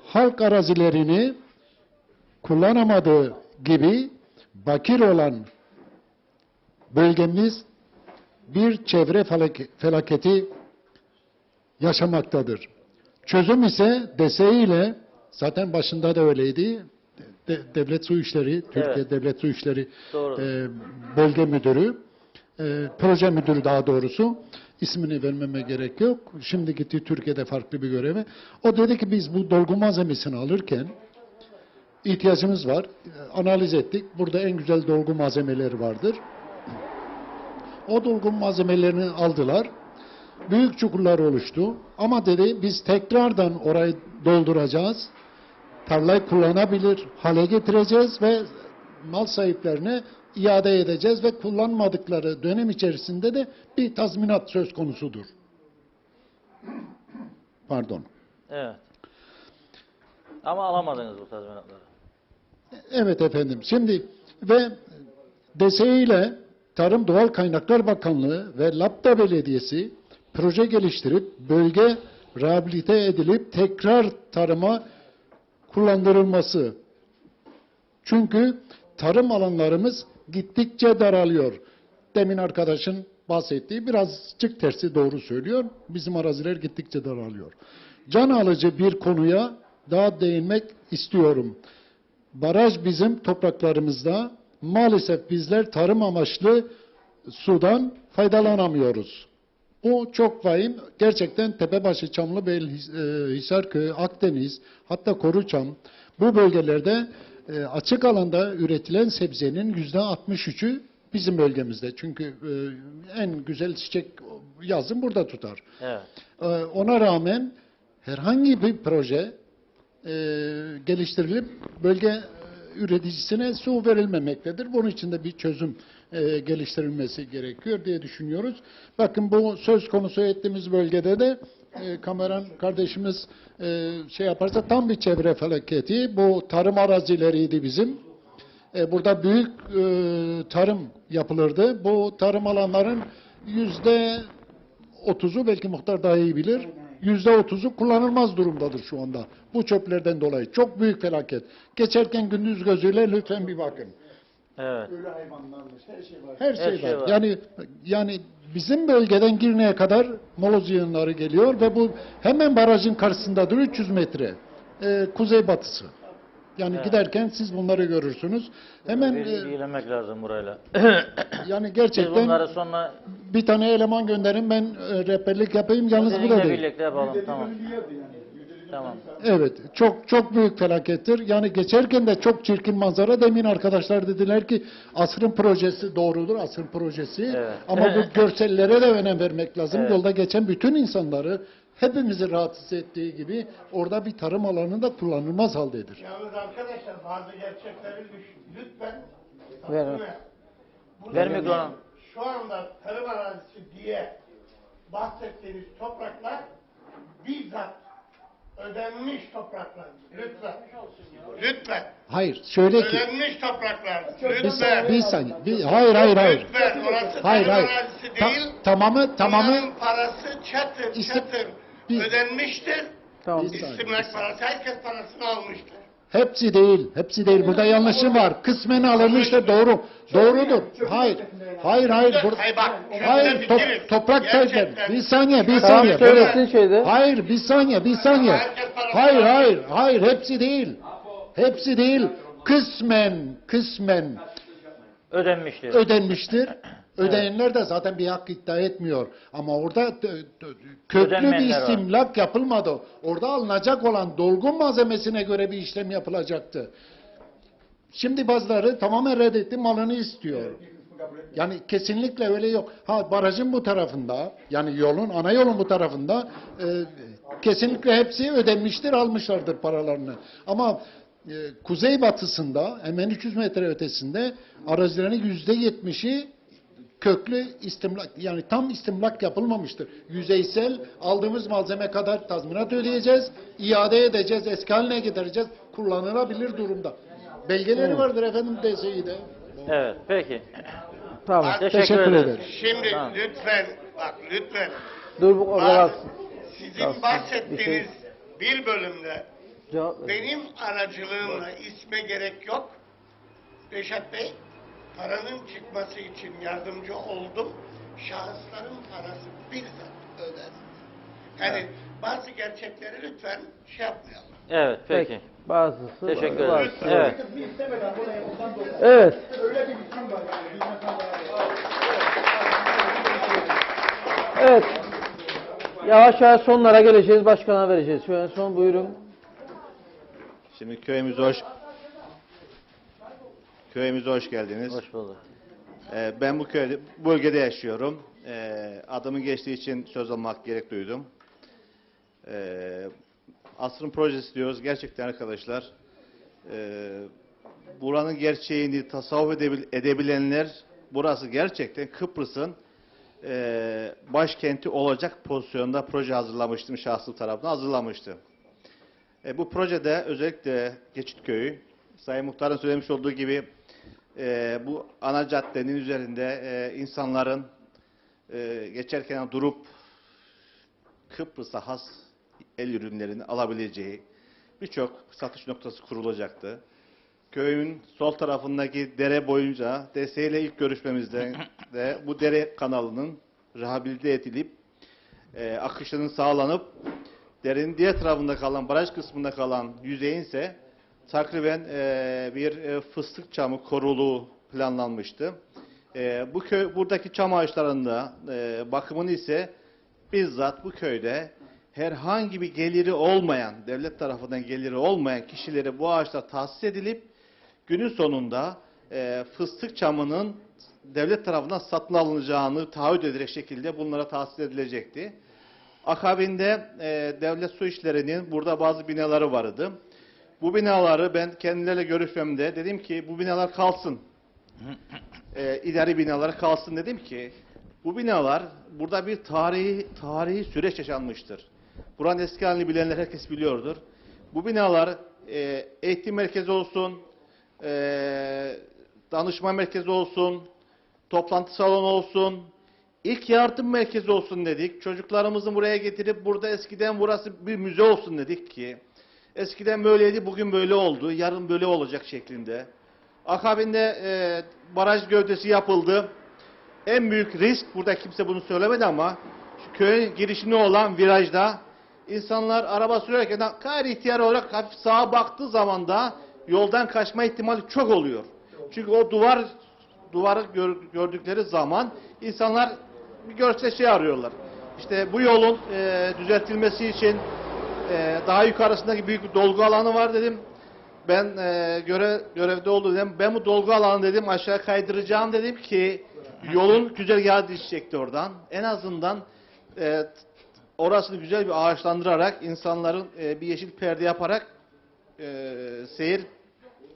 Halk arazilerini kullanamadığı gibi bakir olan bölgemiz bir çevre felaketi yaşamaktadır. Çözüm ise DSİ ile, zaten başında da öyleydi, Devlet Su İşleri, Türkiye Evet. Devlet Su İşleri Doğru. Bölge Müdürü, proje müdürü daha doğrusu, ismini vermeme gerek yok. Şimdi gitti Türkiye'de farklı bir göreve. O dedi ki biz bu dolgu malzemesini alırken ihtiyacımız var. Analiz ettik. Burada en güzel dolgu malzemeleri vardır. O dolgu malzemelerini aldılar. Büyük çukurlar oluştu. Ama dedi biz tekrardan orayı dolduracağız. Tarlayı kullanabilir hale getireceğiz ve mal sahiplerine iade edeceğiz ve kullanmadıkları dönem içerisinde de bir tazminat söz konusudur. Pardon. Evet. Ama alamadınız bu tazminatları. Evet efendim. Şimdi ve DSİ ile Tarım Doğal Kaynaklar Bakanlığı ve Lapta Belediyesi proje geliştirip bölge rehabilite edilip tekrar tarıma kullandırılması. Çünkü tarım alanlarımız gittikçe daralıyor. Demin arkadaşın bahsettiği birazcık tersi doğru söylüyor. Bizim araziler gittikçe daralıyor. Can alıcı bir konuya daha değinmek istiyorum. Baraj bizim topraklarımızda. Maalesef bizler tarım amaçlı sudan faydalanamıyoruz. Bu çok vahim. Gerçekten Tepebaşı, Çamlıbel, Hisarköy, Akdeniz, hatta Koruçam bu bölgelerde açık alanda üretilen sebzenin %63'ü bizim bölgemizde. Çünkü en güzel çiçek yazın burada tutar. Evet. Ona rağmen herhangi bir proje geliştirilip bölge üreticisine su verilmemektedir. Bunun için de bir çözüm geliştirilmesi gerekiyor diye düşünüyoruz. Bakın bu söz konusu ettiğimiz bölgede de kameran kardeşimiz şey yaparsa tam bir çevre felaketi. Bu tarım arazileriydi bizim. Burada büyük tarım yapılırdı. Bu tarım alanların %30'u belki muhtar daha iyi bilir. %30'u kullanılmaz durumdadır şu anda. Bu çöplerden dolayı. Çok büyük felaket. Geçerken gündüz gözüyle lütfen bir bakın. Evet. Ölü hayvanlarmış, her şey var. Her şey var. Yani bizim bölgeden Girne'ye kadar moloz yığınları geliyor ve bu hemen barajın karşısındadır 300 metre. Kuzeybatısı. Yani Evet. giderken siz bunları görürsünüz. Hemen İlgilenmek lazım burayla. yani Biz gerçekten bunları sonra bir tane eleman gönderin, ben rehberlik yapayım, yalnız bu da seninle değil. birlikte yapalım. Tamam. Tamam. Evet, çok büyük felakettir. Yani geçerken de çok çirkin manzara. Demin arkadaşlar dediler ki asrın projesi doğrudur, asrın projesi. Evet. Ama bu görsellere de önem vermek lazım. Evet. Yolda geçen bütün insanları hepimizi rahatsız ettiği gibi orada bir tarım alanı da kullanılmaz haldedir. Yalnız arkadaşlar bazı gerçekleri düşün. Lütfen. Ver. Ver mikrofonu. Şu anda tarım arazisi diye bahsettiğiniz topraklar bizzat ödenmiş topraklar. Lütfen. Lütfen. Hayır, şöyle ki Ödenmiş topraklar. bir Lütfen. saniye. Hayır. Lütfen. Orası Hayır. tarım arazisi değil. Tamamı Bunların parası çatır İsim- çatır bir- ödenmiştir. Tamam. Bir saniye. İstimlak parası. Herkes parasını almıştır. Hepsi değil. Burada yanlışım var. Kısmen alınmıştır, doğru. Doğrudur. Hayır. Hayır. Hayır bak. Hayır, toprak kayıtları. Gerçekten. Bir saniye. Tamam, söylesin şeyde. Hayır, bir saniye. Hayır, hepsi değil. Kısmen Ödenmiştir. ödenmiştir. Ödeyenler de zaten bir hak iddia etmiyor. Ama orada köklü bir Ödenmeyenler var. istimlak yapılmadı. Orada alınacak olan dolgu malzemesine göre bir işlem yapılacaktı. Şimdi bazıları tamamen reddetti, malını istiyor. Yani kesinlikle öyle yok. Barajın bu tarafında, yani ana yolun bu tarafında kesinlikle hepsi ödenmiştir, almışlardır paralarını. Ama kuzeybatısında, hemen 300 metre ötesinde arazilerin %70'i köklü istimlak, yani tam istimlak yapılmamıştır. Yüzeysel aldığımız malzeme kadar tazminat ödeyeceğiz, iade edeceğiz, eski haline getireceğiz, kullanılabilir durumda. Belgeleri vardır efendim DSİ'de. Evet, peki. Tamam. Teşekkür ederiz. Şimdi Tamam. lütfen. Dur bu orada Bak, kalsın. Sizin bahsettiğiniz bir bölümde Cevap ver. benim aracılığımla isme gerek yok. Reşat Bey, paranın çıkması için yardımcı oldum. Şahısların parası bizzat ödendi. Yani bazı gerçekleri lütfen şey yapmayalım. Evet, peki. Bazısı Teşekkür var. ederim. Evet. Evet. Evet. Yavaş yavaş sonlara geleceğiz. Başkana vereceğiz. Şu en son buyurun. Şimdi köyümüze hoş geldiniz. Hoş bulduk. Ben bu bölgede yaşıyorum. Adımın geçtiği için söz almak gerek duydum. Asrın projesi diyoruz. Gerçekten arkadaşlar buranın gerçeğini tasavvur edebilenler, burası gerçekten Kıbrıs'ın başkenti olacak pozisyonda proje hazırlamıştım. Şahsım tarafından hazırlamıştım. Bu projede özellikle Geçitköy'ü, Sayın Muhtar'ın söylemiş olduğu gibi bu ana caddenin üzerinde insanların geçerken durup Kıbrıs'a has el ürünlerini alabileceği birçok satış noktası kurulacaktı. Köyün sol tarafındaki dere boyunca DSİ ilk görüşmemizde de bu dere kanalının rehabilite edilip akışının sağlanıp derenin diğer tarafında kalan, baraj kısmında kalan yüzeyin ise takriben bir fıstık çamı koruluğu planlanmıştı. Buradaki çam ağaçlarında bakımını ise bizzat bu köyde herhangi bir geliri olmayan, devlet tarafından geliri olmayan kişilere bu ağaçlar tahsis edilip günün sonunda fıstık çamının devlet tarafından satın alınacağını taahhüt edilecek şekilde bunlara tahsis edilecekti. Akabinde devlet su işlerinin burada bazı binaları vardı. Bu binaları ben kendileriyle görüşmemde dedim ki bu binalar kalsın. İdari binalar kalsın dedim ki bu binalar burada bir tarihi süreç yaşanmıştır. Buranın eski halini bilenler herkes biliyordur. Bu binalar eğitim merkezi olsun, danışma merkezi olsun, toplantı salonu olsun, ilk yardım merkezi olsun dedik. Çocuklarımızı buraya getirip burada eskiden burası bir müze olsun dedik ki eskiden böyleydi, bugün böyle oldu, yarın böyle olacak şeklinde. Akabinde baraj gövdesi yapıldı. En büyük risk, burada kimse bunu söylemedi ama şu köyün girişine olan virajda insanlar araba sürerken gayri ihtiyar olarak hafif sağa baktığı zaman da yoldan kaçma ihtimali çok oluyor. Çünkü o duvarı gördükleri zaman insanlar bir görse şey arıyorlar. İşte bu yolun düzeltilmesi için daha yukarısındaki büyük bir dolgu alanı var dedim. Ben görevde olduğum dedim. Ben bu dolgu alanı dedim aşağı kaydıracağım dedim ki yolun güzergahı düşecekti oradan. En azından orasını güzel bir ağaçlandırarak insanların bir yeşil perde yaparak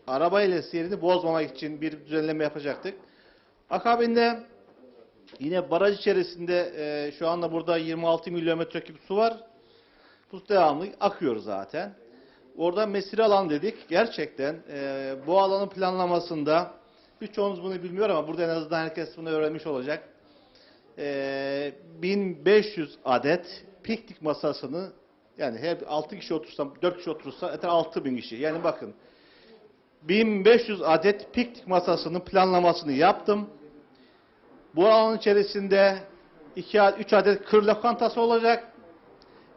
arabayla seyrini bozmamak için bir düzenleme yapacaktık. Akabinde yine baraj içerisinde şu anda burada 26 milyon metreküp su var. Bu devamlı akıyor zaten. Orada mesire alan dedik. Gerçekten bu alanın planlamasında birçoğunuz bunu bilmiyor ama burada en azından herkes bunu öğrenmiş olacak. 1500 adet piknik masasını yani hep 6 kişi otursa 4 kişi otursa yeter 6000 kişi. Yani bakın 1500 adet piknik masasının planlamasını yaptım. Bu alanın içerisinde 3 adet kır lokantası olacak.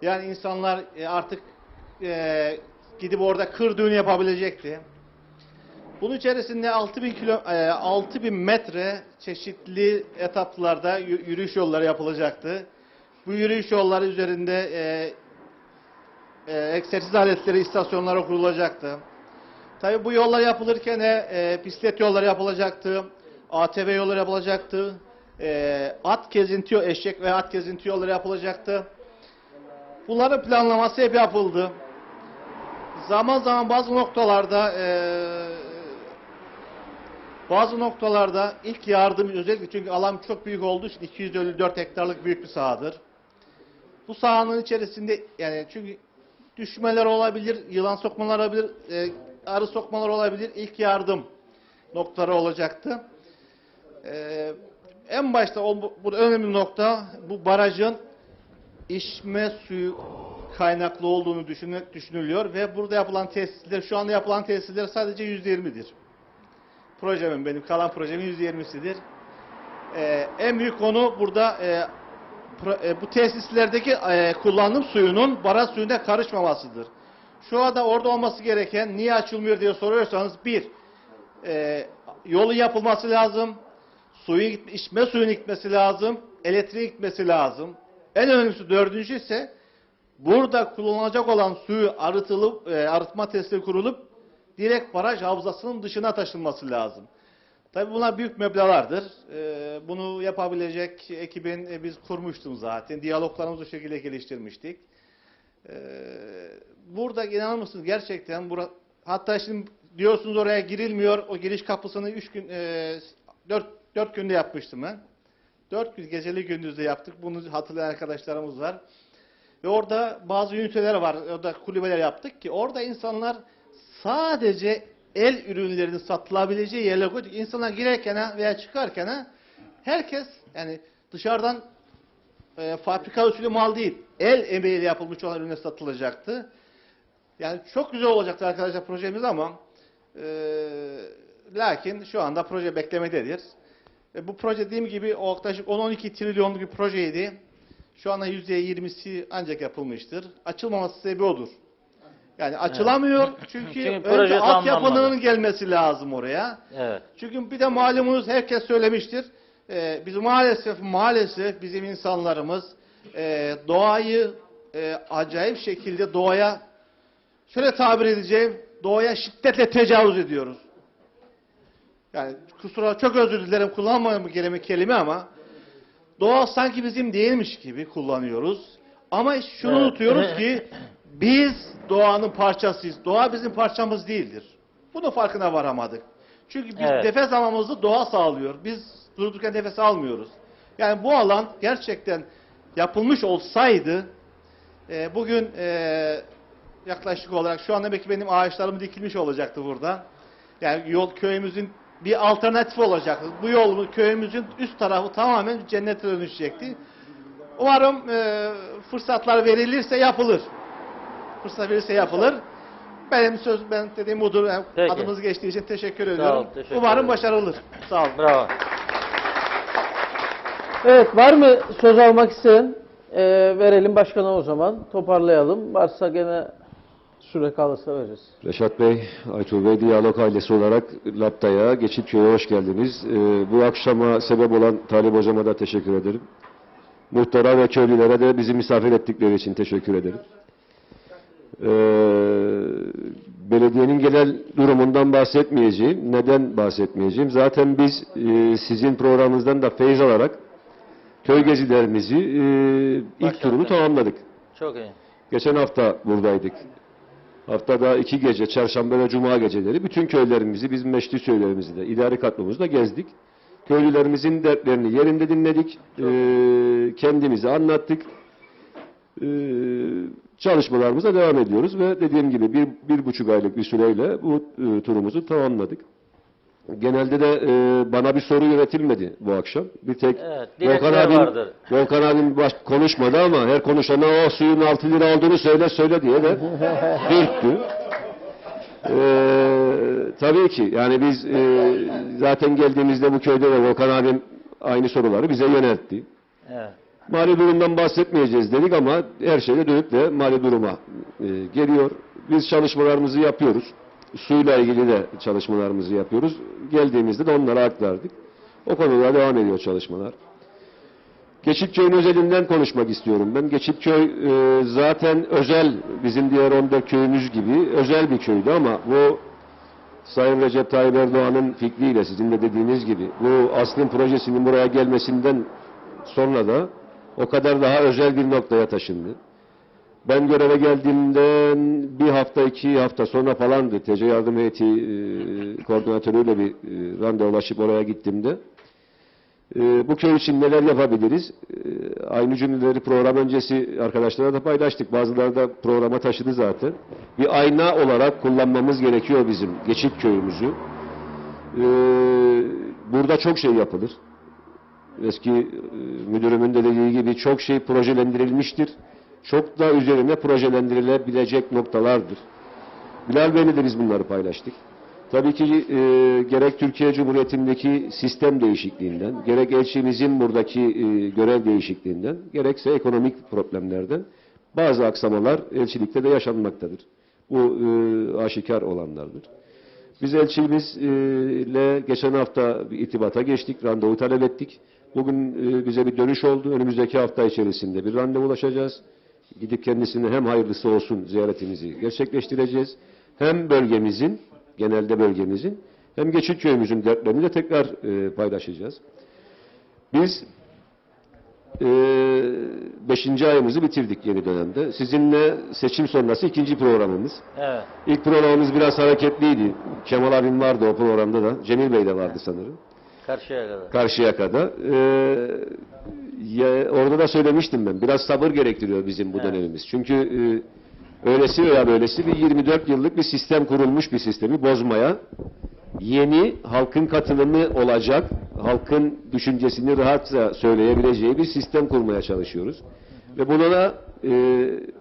Yani insanlar artık gidip orada kır düğünü yapabilecekti. Bunun içerisinde 6000 metre çeşitli etaplarda yürüyüş yolları yapılacaktı. Bu yürüyüş yolları üzerinde egzersiz aletleri, istasyonlara kurulacaktı. Tabii bu yollar yapılırken bisiklet yolları yapılacaktı, ATV yolları yapılacaktı, eşek ve at gezinti yolları yapılacaktı. Bunların planlaması hep yapıldı. Zaman zaman bazı noktalarda ilk yardım özellikle çünkü alan çok büyük olduğu için 254 hektarlık büyük bir sahadır. Bu sahanın içerisinde yani çünkü düşmeler olabilir, yılan sokmalar olabilir, arı sokmalar olabilir. İlk yardım noktaları olacaktı. En başta bu önemli nokta bu barajın içme suyu kaynaklı olduğunu düşünülüyor ve burada yapılan tesisler, şu anda yapılan tesisler sadece %20'dir. Benim kalan projemin %20'sidir. En büyük konu burada bu tesislerdeki kullanım suyunun baraj suyuna karışmamasıdır. Şu anda orada olması gereken niye açılmıyor diye soruyorsanız yolun yapılması lazım, içme suyun gitmesi lazım, elektriğin gitmesi lazım. En önemlisi dördüncü ise burada kullanılacak olan suyu arıtma tesisleri kurulup direkt baraj havzasının dışına taşınması lazım. Tabii bunlar büyük meblağlardır. Bunu yapabilecek ekibin biz kurmuştum zaten. Diyaloglarımızı bu şekilde geliştirmiştik. Burada inanır mısınız gerçekten hatta şimdi diyorsunuz oraya girilmiyor. O giriş kapısını 4 günde yapmıştım ben. 4 gün geceli gündüzde yaptık. Bunu hatırlayan arkadaşlarımız var. Ve orada bazı üniteler var. Orada kulübeler yaptık ki orada insanlar sadece el ürünlerinin satılabileceği yerlere koyduk. İnsanlar girerken veya çıkarken herkes yani dışarıdan fabrika usulü mal değil, el emeğiyle yapılmış olan ürünler satılacaktı. Yani çok güzel olacaktı arkadaşlar projemiz ama lakin şu anda proje beklemededir. Bu proje dediğim gibi yaklaşık 10-12 trilyonluk bir projeydi. Şu anda %20'si ancak yapılmıştır. Açılmaması sebebi odur. Yani açılamıyor çünkü önce altyapının gelmesi lazım oraya. Evet. Çünkü bir de malumunuz herkes söylemiştir. Biz maalesef bizim insanlarımız doğayı acayip şekilde doğaya şöyle tabir edeceğim, doğaya şiddetle tecavüz ediyoruz. Yani kusura çok özür dilerim kullanmam gereken kelime ama doğa sanki bizim değilmiş gibi kullanıyoruz. Ama şunu unutuyoruz ki biz doğanın parçasıyız. Doğa bizim parçamız değildir. Bunun farkına varamadık. Çünkü biz nefes almamızı doğa sağlıyor. Biz durdurken nefes almıyoruz. Yani bu alan gerçekten yapılmış olsaydı bugün yaklaşık olarak şu anda belki benim ağaçlarım dikilmiş olacaktı burada. Yani yol köyümüzün bir alternatifi olacaktı. Bu yol köyümüzün üst tarafı tamamen cennete dönüşecekti. Umarım fırsatlar verilirse yapılır. Fırsat verilirse yapılır. Ben dediğim budur. Adımız geçtiği için teşekkür ediyorum. Umarım başarılır. Sağ olun. Bravo. Evet, var mı söz almak isteyen? Verelim başkana o zaman. Toparlayalım. Varsa gene süre kalırsa veririz. Reşat Bey, Aytuğ Bey, Diyalog ailesi olarak Lapta'ya, Geçitköy'e hoş geldiniz. Bu akşama sebep olan Talip Hocama da teşekkür ederim. Muhtara ve köylülere de bizi misafir ettikleri için teşekkür ederim. Belediyenin genel durumundan bahsetmeyeceğim. Neden bahsetmeyeceğim? Zaten biz sizin programınızdan da feyz alarak köy gezilerimizi ilk turunu tamamladık. Çok iyi. Geçen hafta buradaydık. Haftada 2 gece, çarşamba ve cuma geceleri bütün köylerimizi, bizim meclis köylerimizi de, idari katmamızda gezdik. Köylülerimizin dertlerini yerinde dinledik. Kendimizi anlattık. Çalışmalarımıza devam ediyoruz ve dediğim gibi bir buçuk aylık bir süreyle bu turumuzu tamamladık. Genelde de bana bir soru yönetilmedi bu akşam. Bir tek Volkan abim konuşmadı ama her konuşana o suyun 6 lira olduğunu söyle diye de dürttü. Tabii ki yani biz zaten geldiğimizde bu köyde de Volkan abim aynı soruları bize yöneltti. Evet. Mali durumdan bahsetmeyeceğiz dedik ama her şeyde dönüp de mali duruma geliyor. Biz çalışmalarımızı yapıyoruz. Suyla ilgili de çalışmalarımızı yapıyoruz. Geldiğimizde de onlara aktardık. O konuda devam ediyor çalışmalar. Geçitköy'ün özelinden konuşmak istiyorum. Ben Geçitköy zaten özel, bizim diğer 14 köyümüz gibi özel bir köydü ama bu Sayın Recep Tayyip Erdoğan'ın fikriyle sizin de dediğiniz gibi bu Aslım projesinin buraya gelmesinden sonra da o kadar daha özel bir noktaya taşındı. Ben göreve geldiğimden bir hafta, 2 hafta sonra falandı. TC Yardım Heyeti koordinatörüyle bir randevulaşıp oraya gittiğimde bu köy için neler yapabiliriz? Aynı cümleleri program öncesi arkadaşlarla da paylaştık. Bazıları da programa taşıdı zaten. Bir ayna olarak kullanmamız gerekiyor bizim Geçitköy'ümüzü. Burada çok şey yapılır. Eski müdürümün de dediği gibi çok şey projelendirilmiştir. Çok da üzerine projelendirilebilecek noktalardır. Bilal Bey'le de biz bunları paylaştık. Tabii ki gerek Türkiye Cumhuriyeti'ndeki sistem değişikliğinden, gerek elçimizin buradaki görev değişikliğinden, gerekse ekonomik problemlerden bazı aksamalar elçilikte de yaşanmaktadır. Bu aşikar olanlardır. Biz elçimizle geçen hafta bir irtibata geçtik, randevu talep ettik. Bugün bize bir dönüş oldu. Önümüzdeki hafta içerisinde bir randevulaşacağız. Gidip kendisine hem hayırlısı olsun ziyaretimizi gerçekleştireceğiz. Hem bölgemizin, genelde bölgemizin, hem Geçitköy'ümüzün dertlerini de tekrar paylaşacağız. Biz 5. ayımızı bitirdik yeni dönemde. Sizinle seçim sonrası 2. programımız. Evet. İlk programımız biraz hareketliydi. Kemal abim vardı o programda da. Cemil Bey de vardı sanırım. Karşıyaka'da. Karşıyaka'da. Orada da söylemiştim ben. Biraz sabır gerektiriyor bizim bu dönemimiz. Çünkü öylesi veya böylesi bir 24 yıllık bir sistem kurulmuş bir sistemi bozmaya, yeni halkın katılımı olacak, halkın düşüncesini rahatça söyleyebileceği bir sistem kurmaya çalışıyoruz. Ve buna da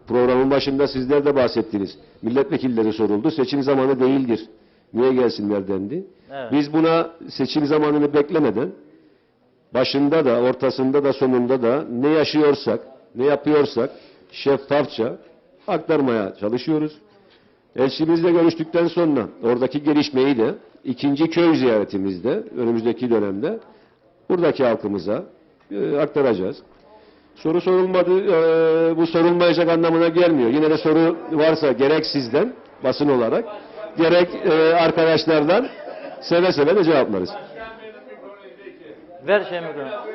programın başında sizler de bahsettiniz. Milletvekilleri soruldu. Seçim zamanı değildir. Niye gelsinler dendi. Evet. Biz buna seçim zamanını beklemeden başında da, ortasında da, sonunda da ne yaşıyorsak, ne yapıyorsak şeffafça aktarmaya çalışıyoruz. Elçimizle görüştükten sonra oradaki gelişmeyi de 2. köy ziyaretimizde önümüzdeki dönemde buradaki halkımıza aktaracağız. Soru sorulmadı, bu sorulmayacak anlamına gelmiyor. Yine de soru varsa gerek sizden basın olarak, gerek arkadaşlardan seve seve de cevaplarız. Ver şey mikrofonu.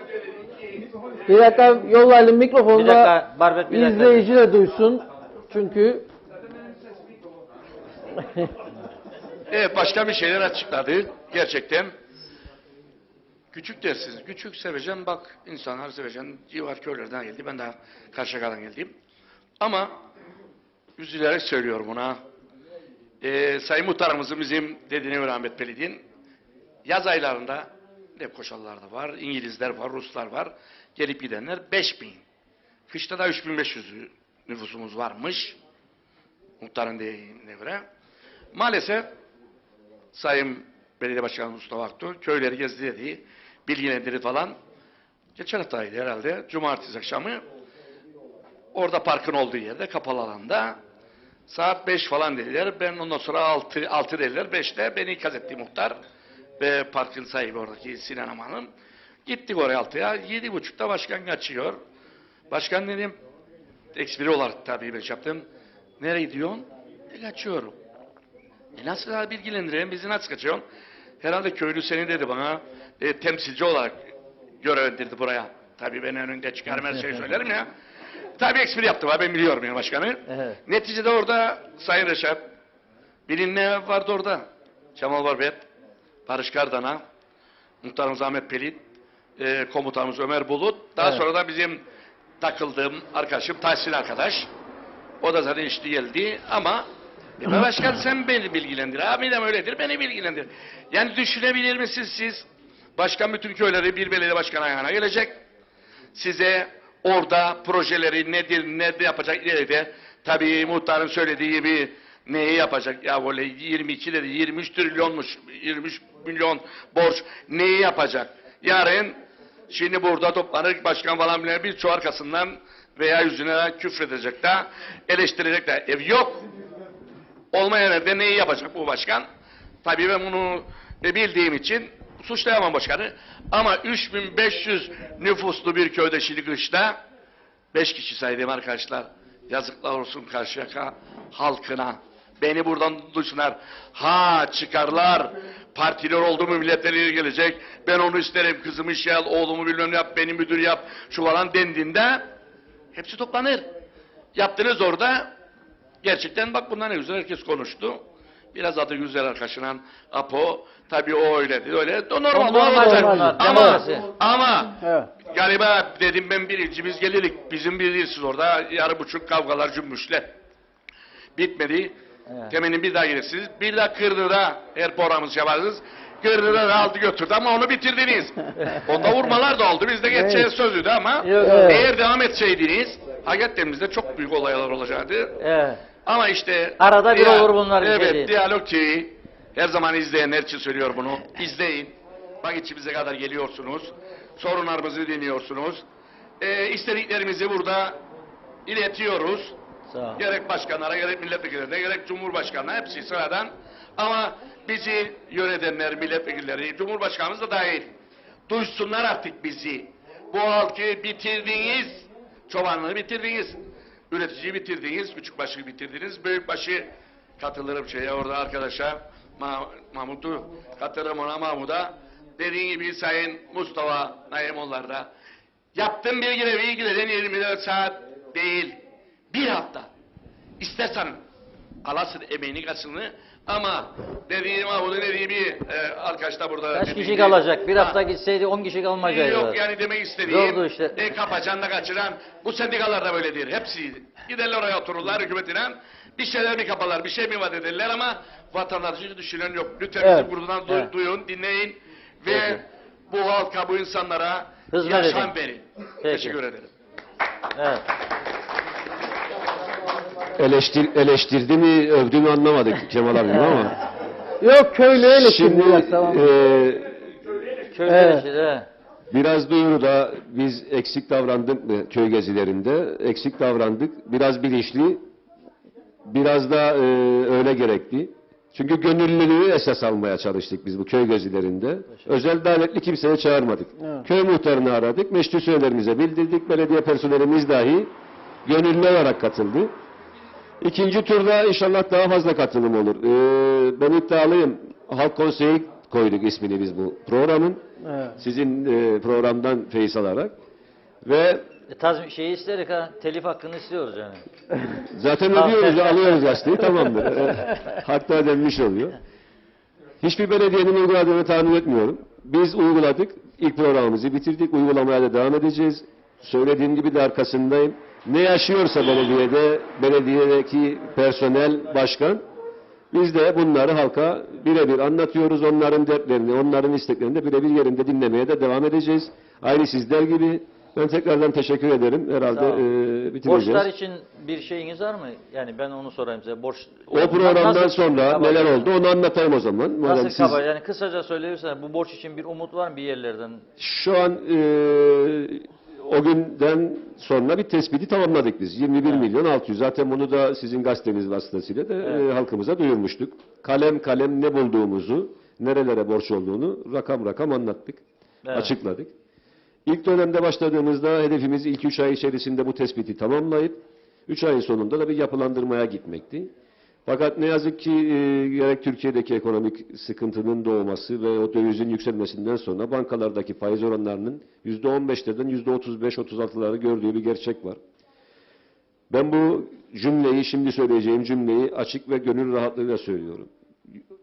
Bir dakika yollayalım mikrofonu Bir da dakika, Barbet, bir dakika. izleyici de duysun. Çünkü Evet, başka bir şeyler açıkladı. Gerçekten küçük dersiniz. Küçük sevecen, bak insanlar sevecen civar köylerden geldi. Ben de Karşıyaka'dan geldim. Ama üzülerek söylüyorum ona. Sayın Muhtarımızın bizim dediğine Ahmet Belediye'nin yaz aylarında Lefkoşalılar da var, İngilizler var, Ruslar var. Gelip gidenler 5000. Kışta da 3500 nüfusumuz varmış. Muhtarın dediğine göre. Maalesef Sayın Belediye Başkanı Mustafa Aktu köyleri gezdi dedi, bilgilendirdi falan. Geçen haftaydı herhalde, cumartesi akşamı orada parkın olduğu yerde, kapalı alanda saat 5 falan dediler. Ben ondan sonra 6 dediler. 5'te beni ikaz etti muhtar ve parkın sahibi oradaki Sinan Aman'ın. Gittik oraya 6'ya. 7.30'da başkan kaçıyor. Başkan dedim, ekspiri olarak tabii ben yaptım. Nereye gidiyorsun? Kaçıyorum. Nasıl bilgilendireyim, bizi nasıl kaçıyorsun? Herhalde köylü seni dedi bana, temsilci olarak görevlendirdi buraya. Tabii ben önünde çıkarım her şeyi söylerim ya. Tabii espri yaptım, ben biliyorum yani başkanı. Evet. Neticede orada Sayın Reşat, bilinme vardı orada. Kemal Barbet, Barış Kardana, Muhtarımız Ahmet Pelin, komutanımız Ömer Bulut. Daha sonra da bizim takıldığım arkadaşım Tahsin arkadaş. O da zaten işte geldi ama başkan sen beni bilgilendir. Abi de öyledir, beni bilgilendir. Yani düşünebilir misiniz siz? Başkan bütün köyleri bir belediye başkanı ayağına gelecek. Size orada projeleri nedir, ne yapacak ileride. Tabii muhtarın söylediği gibi neyi yapacak? Ya böyle 22 dedi, 23 trilyonmuş, 23 milyon borç. Neyi yapacak? Yarın şimdi burada toplanır başkan falan bile birçok arkasından veya yüzüne küfredecek de, eleştirecek de. Ev yok. Olmayan evde neyi yapacak bu başkan? Tabii ben bunu bildiğim için suçlayamam başkanı. Ama 3500 nüfuslu bir köyde şimdi kışta 5 kişi saydım arkadaşlar. Yazıklar olsun Karşıyaka halkına. Beni buradan duysunlar. Ha çıkarlar. Partiler oldu mu milletvekili gelecek. Ben onu isterim. Kızımı işe al, oğlumu bilmem yap, beni müdür yap. Şu falan dendiğinde hepsi toplanır. Yaptınız orada. Gerçekten bak bunlar ne güzel herkes konuştu. Biraz adı güzel arkadaşından Apo. Tabii o öyledi. Öyle. Normal olacak. Ama evet. Galiba dedim ben birinci biz gelirik. Bizim bilirsiniz orada yarı buçuk kavgalar cümbüşler. Bitmedi. Evet. Temenin bir daha gelirsiniz. Bir daha Kırdı'da her programımızı yaparsınız. Kırdı'da da aldı götürdü ama onu bitirdiniz. Onda vurmalar da oldu. Bizde geçeceğiz evet. Sözüydü ama evet. Eğer devam etseydiniz hakikaten çok büyük olaylar olacaktı. Evet. Ama işte arada bir olur bunlar. Evet, diyalog TV Her zaman izleyenler için söylüyor bunu. İzleyin. Bak içimize kadar geliyorsunuz. Sorunlarımızı dinliyorsunuz. İstediklerimizi burada iletiyoruz. Sağ ol. Gerek başkanlara, gerek milletvekillerine, gerek cumhurbaşkanına hepsi sıradan. Ama bizi yönetenler, milletvekilleri, cumhurbaşkanımız da dahil. Duysunlar artık bizi. Bu halkı bitirdiniz. Çobanlığı bitirdiniz. Üreticiyi bitirdiniz. Küçükbaşı bitirdiniz. Büyükbaşı katılırım orada arkadaşa. Mahmut'u katılırım ona, Mahmut'a. Dediğim gibi Sayın Mustafa Naimoğulları da. Yaptığım bir görevi gideceksin 24 saat değil. Bir hafta. İstersen alasın emeğini kaçını ama dediğim Mahmut'un dediği bir arkadaş da burada. Kaç kişi kalacak? Bir hafta gitseydi 10 kişi kalmayacaktı. Yok yani demek istediğim. Zordu işte. Kapacan da kaçıran bu sendikalar da böyledir. Hepsi giderler oraya otururlar hükümetine. Bir şeyler mi kaparlar, bir şey mi vaat ederler ama vatandaşı düşünen yok. Lütfen bizim buradan duyun, dinleyin ve bu halka, bu insanlara yaşam verin. Teşekkür ederim. Evet. Eleştirdi mi, övdü mü anlamadık Kemal abim ama. Yok köylü eleştirdi. Şimdi Tamam. biraz duyuruda biz eksik davrandık mı köy gezilerinde? Eksik davrandık. Biraz bilinçli, biraz da öyle gerekli. Çünkü gönüllülüğü esas almaya çalıştık biz bu köy gezilerinde. Özel davetli kimseye çağırmadık. Evet. Köy muhtarını aradık, meşru söylerimize bildirdik. Belediye personelimiz dahi gönüllü olarak katıldı. İkinci turda inşallah daha fazla katılım olur. Ben iddialıyım. Halk Konseyi koyduk ismini biz bu programın. Evet. Sizin programdan feyiz alarak. Ve şeyi isterik ha. Telif hakkını istiyoruz yani. zaten ödüyoruz, alıyoruz gazeteyi, tamamdır. Hatta ödenmiş oluyor. Hiçbir belediyenin uyguladığını tahmin etmiyorum. Biz uyguladık. İlk programımızı bitirdik. Uygulamaya da devam edeceğiz. Söylediğim gibi de arkasındayım. Ne yaşıyorsa belediyedeki personel, başkan, biz de bunları halka birebir anlatıyoruz. Onların dertlerini, onların isteklerini de birebir yerinde dinlemeye de devam edeceğiz. Aynı sizler gibi. Ben tekrardan teşekkür ederim. Herhalde bitireceğiz. Borçlar için bir şeyiniz var mı? Yani ben onu sorayım size. O programdan sonra neler oldu onu anlatayım o zaman. Nasıl kabaca? Yani kısaca söyleyebilirsen bu borç için bir umut var mı bir yerlerden? Şu an o günden sonra bir tespiti tamamladık biz. 21 milyon 600. Zaten bunu da sizin gazeteniz vasıtasıyla da halkımıza duyurmuştuk. Kalem kalem ne bulduğumuzu, nerelere borç olduğunu rakam rakam anlattık. Açıkladık. İlk dönemde başladığımızda hedefimiz ilk 3 ay içerisinde bu tespiti tamamlayıp 3 ayın sonunda da bir yapılandırmaya gitmekti. Fakat ne yazık ki gerek Türkiye'deki ekonomik sıkıntının doğması ve o dövizin yükselmesinden sonra bankalardaki faiz oranlarının %15'lerden %35-36'ları gördüğü bir gerçek var. Ben bu cümleyi, şimdi söyleyeceğim cümleyi açık ve gönül rahatlığıyla söylüyorum.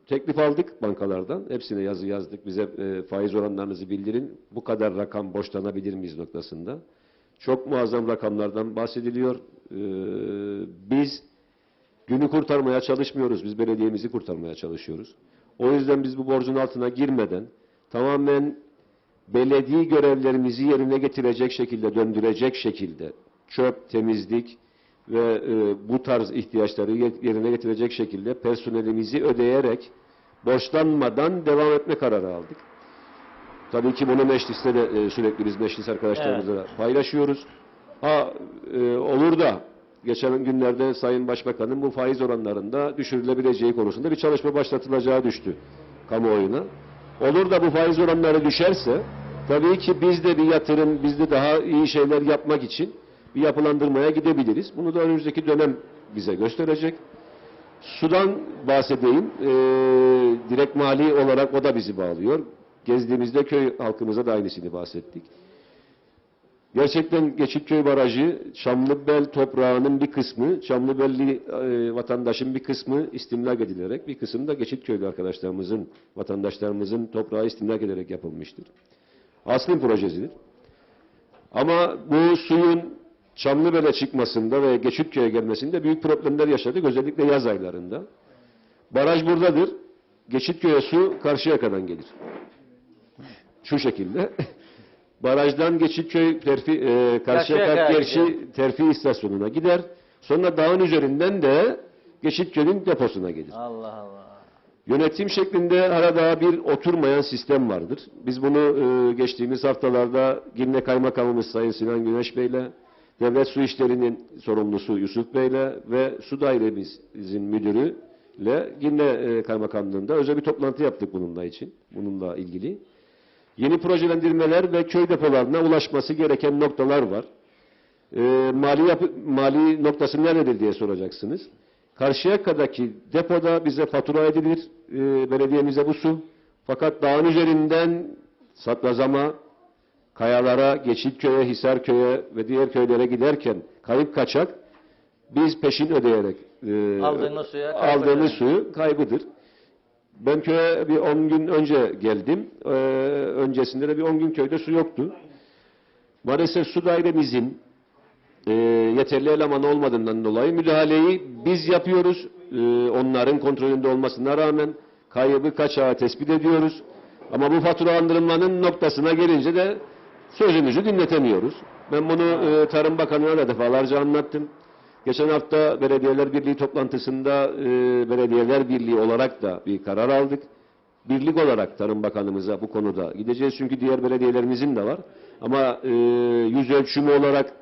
Teklif aldık bankalardan. Hepsine yazı yazdık. Bize faiz oranlarınızı bildirin. Bu kadar rakam borçlanabilir miyiz noktasında. Çok muazzam rakamlardan bahsediliyor. Biz günü kurtarmaya çalışmıyoruz. Biz belediyemizi kurtarmaya çalışıyoruz. O yüzden biz bu borcun altına girmeden tamamen belediye görevlerimizi yerine getirecek şekilde, döndürecek şekilde çöp, temizlik ve bu tarz ihtiyaçları yerine getirecek şekilde personelimizi ödeyerek borçlanmadan devam etme kararı aldık. Tabii ki bunu mecliste de sürekli biz meclis arkadaşlarımızla da paylaşıyoruz. Olur da geçen günlerde Sayın Başbakan'ın bu faiz oranlarında düşürülebileceği konusunda bir çalışma başlatılacağı düştü kamuoyuna. Olur da bu faiz oranları düşerse tabii ki biz de bir yatırım, biz de daha iyi şeyler yapmak için bir yapılandırmaya gidebiliriz. Bunu da önümüzdeki dönem bize gösterecek. Sudan bahsedeyim. Direkt mali olarak o da bizi bağlıyor. Gezdiğimizde köy halkımıza da aynısını bahsettik. Gerçekten Geçitköy Barajı, Çamlıbel toprağının bir kısmı, Çamlıbelli vatandaşın bir kısmı istimlak edilerek, bir kısmı da Geçitköylü arkadaşlarımızın, vatandaşlarımızın toprağı istimlak ederek yapılmıştır. Aslın projesidir. Ama bu suyun Çamlıbel'e çıkmasında ve Geçitköy'e gelmesinde büyük problemler yaşadık, özellikle yaz aylarında. Baraj buradadır, Geçitköy'e su Karşıyaka'dan gelir. Şu şekilde. Barajdan Geçitköy Karşıyaka terfi istasyonuna gider. Sonra dağın üzerinden de Geçitköy'ün deposuna gelir. Allah Allah. Yönetim şeklinde arada bir oturmayan sistem vardır. Biz bunu geçtiğimiz haftalarda Girne Kaymakamımız Sayın Sinan Güneş Bey'le, Devlet Su İşleri'nin sorumlusu Yusuf Bey'le ve Su Dairemizin müdürüyle Girne Kaymakamlığı'nda özel bir toplantı yaptık bununla ilgili. Yeni projelendirmeler ve köy depolarına ulaşması gereken noktalar var. Mali noktası nerededir diye soracaksınız. Karşıyaka'daki depoda bize fatura edilir, belediyemize bu su. Fakat dağın üzerinden Satlazam'a, Kayalara, Geçitköy'e, Hisarköy'e ve diğer köylere giderken kayıp kaçak, biz peşin ödeyerek aldığımız suyu kaybıdır. Ben köye bir 10 gün önce geldim. Öncesinde de bir 10 gün köyde su yoktu. Maalesef su dairemizin yeterli eleman olmadığından dolayı müdahaleyi biz yapıyoruz. Onların kontrolünde olmasına rağmen kaybı kaçağı tespit ediyoruz. Ama bu faturalandırılmanın noktasına gelince de sözümüzü dinletemiyoruz. Ben bunu Tarım Bakanı'na da defalarca anlattım. Geçen hafta Belediyeler Birliği toplantısında Belediyeler Birliği olarak da bir karar aldık. Birlik olarak Tarım Bakanımıza bu konuda gideceğiz. Çünkü diğer belediyelerimizin de var. Ama yüz ölçümü olarak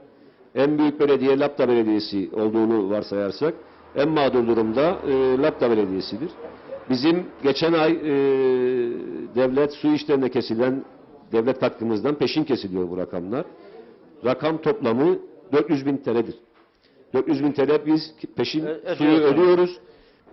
en büyük belediye Lapta Belediyesi olduğunu varsayarsak en mağdur durumda Lapta Belediyesi'dir. Bizim geçen ay devlet su işlerine kesilen devlet katkımızdan peşin kesiliyor bu rakamlar. Rakam toplamı 400.000 TL'dir. 400.000 TL biz peşin suyu ödüyoruz.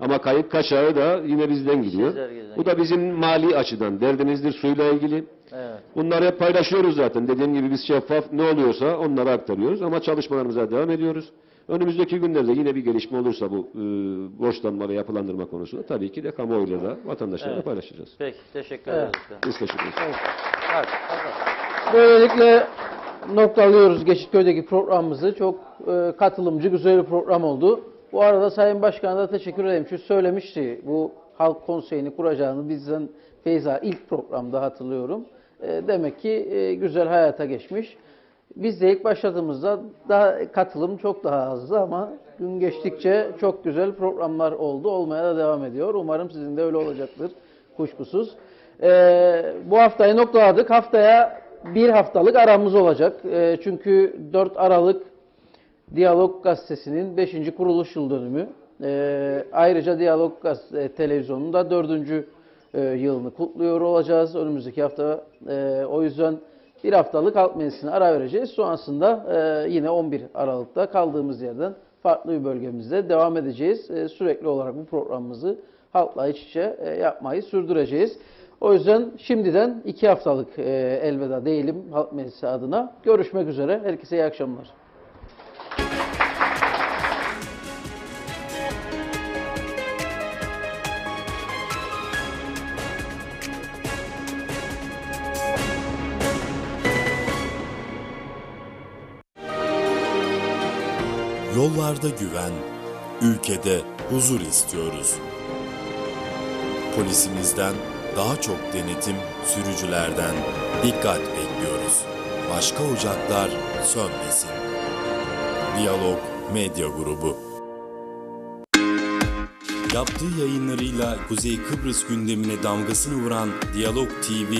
Ama kayıp kaçağı da yine bizden gidiyor. Bu da bizim mali açıdan derdimizdir suyla ilgili. Evet. Bunları hep paylaşıyoruz zaten. Dediğim gibi biz şeffaf ne oluyorsa onları aktarıyoruz. Ama çalışmalarımıza devam ediyoruz. Önümüzdeki günlerde yine bir gelişme olursa bu borçlanma ve yapılandırma konusunda tabii ki de kamuoyuyla da vatandaşlarla paylaşacağız. Peki, teşekkür ederiz. Biz teşekkür ederiz. Evet. Böylelikle noktalıyoruz Geçitköy'deki programımızı. Çok katılımcı, güzel bir program oldu. Bu arada Sayın Başkan'a da teşekkür ederim. Çünkü söylemişti bu halk konseyini kuracağını bizden Feyza ilk programda hatırlıyorum. Demek ki güzel hayata geçmiş. Biz de ilk başladığımızda daha katılım çok daha azdı ama gün geçtikçe çok güzel programlar oldu. Olmaya da devam ediyor. Umarım sizin de öyle olacaktır. Kuşkusuz. Bu haftayı noktaladık. Haftaya bir haftalık aramız olacak. Çünkü 4 Aralık Diyalog Gazetesi'nin 5. kuruluş yıl dönümü. Ayrıca Diyalog Televizyonu'nun da 4. yılını kutluyor olacağız önümüzdeki hafta. O yüzden bir haftalık halk meclisine ara vereceğiz. Sonrasında yine 11 Aralık'ta kaldığımız yerden farklı bir bölgemizde devam edeceğiz. Sürekli olarak bu programımızı halkla iç içe yapmayı sürdüreceğiz. O yüzden şimdiden 2 haftalık elveda diyelim halk meclisi adına. Görüşmek üzere. Herkese iyi akşamlar. Yollarda güven, ülkede huzur istiyoruz. Polisimizden daha çok denetim, sürücülerden dikkat bekliyoruz. Başka ocaklar sönmesin. Diyalog Medya Grubu. Yaptığı yayınlarıyla Kuzey Kıbrıs gündemine damgasını vuran Diyalog TV,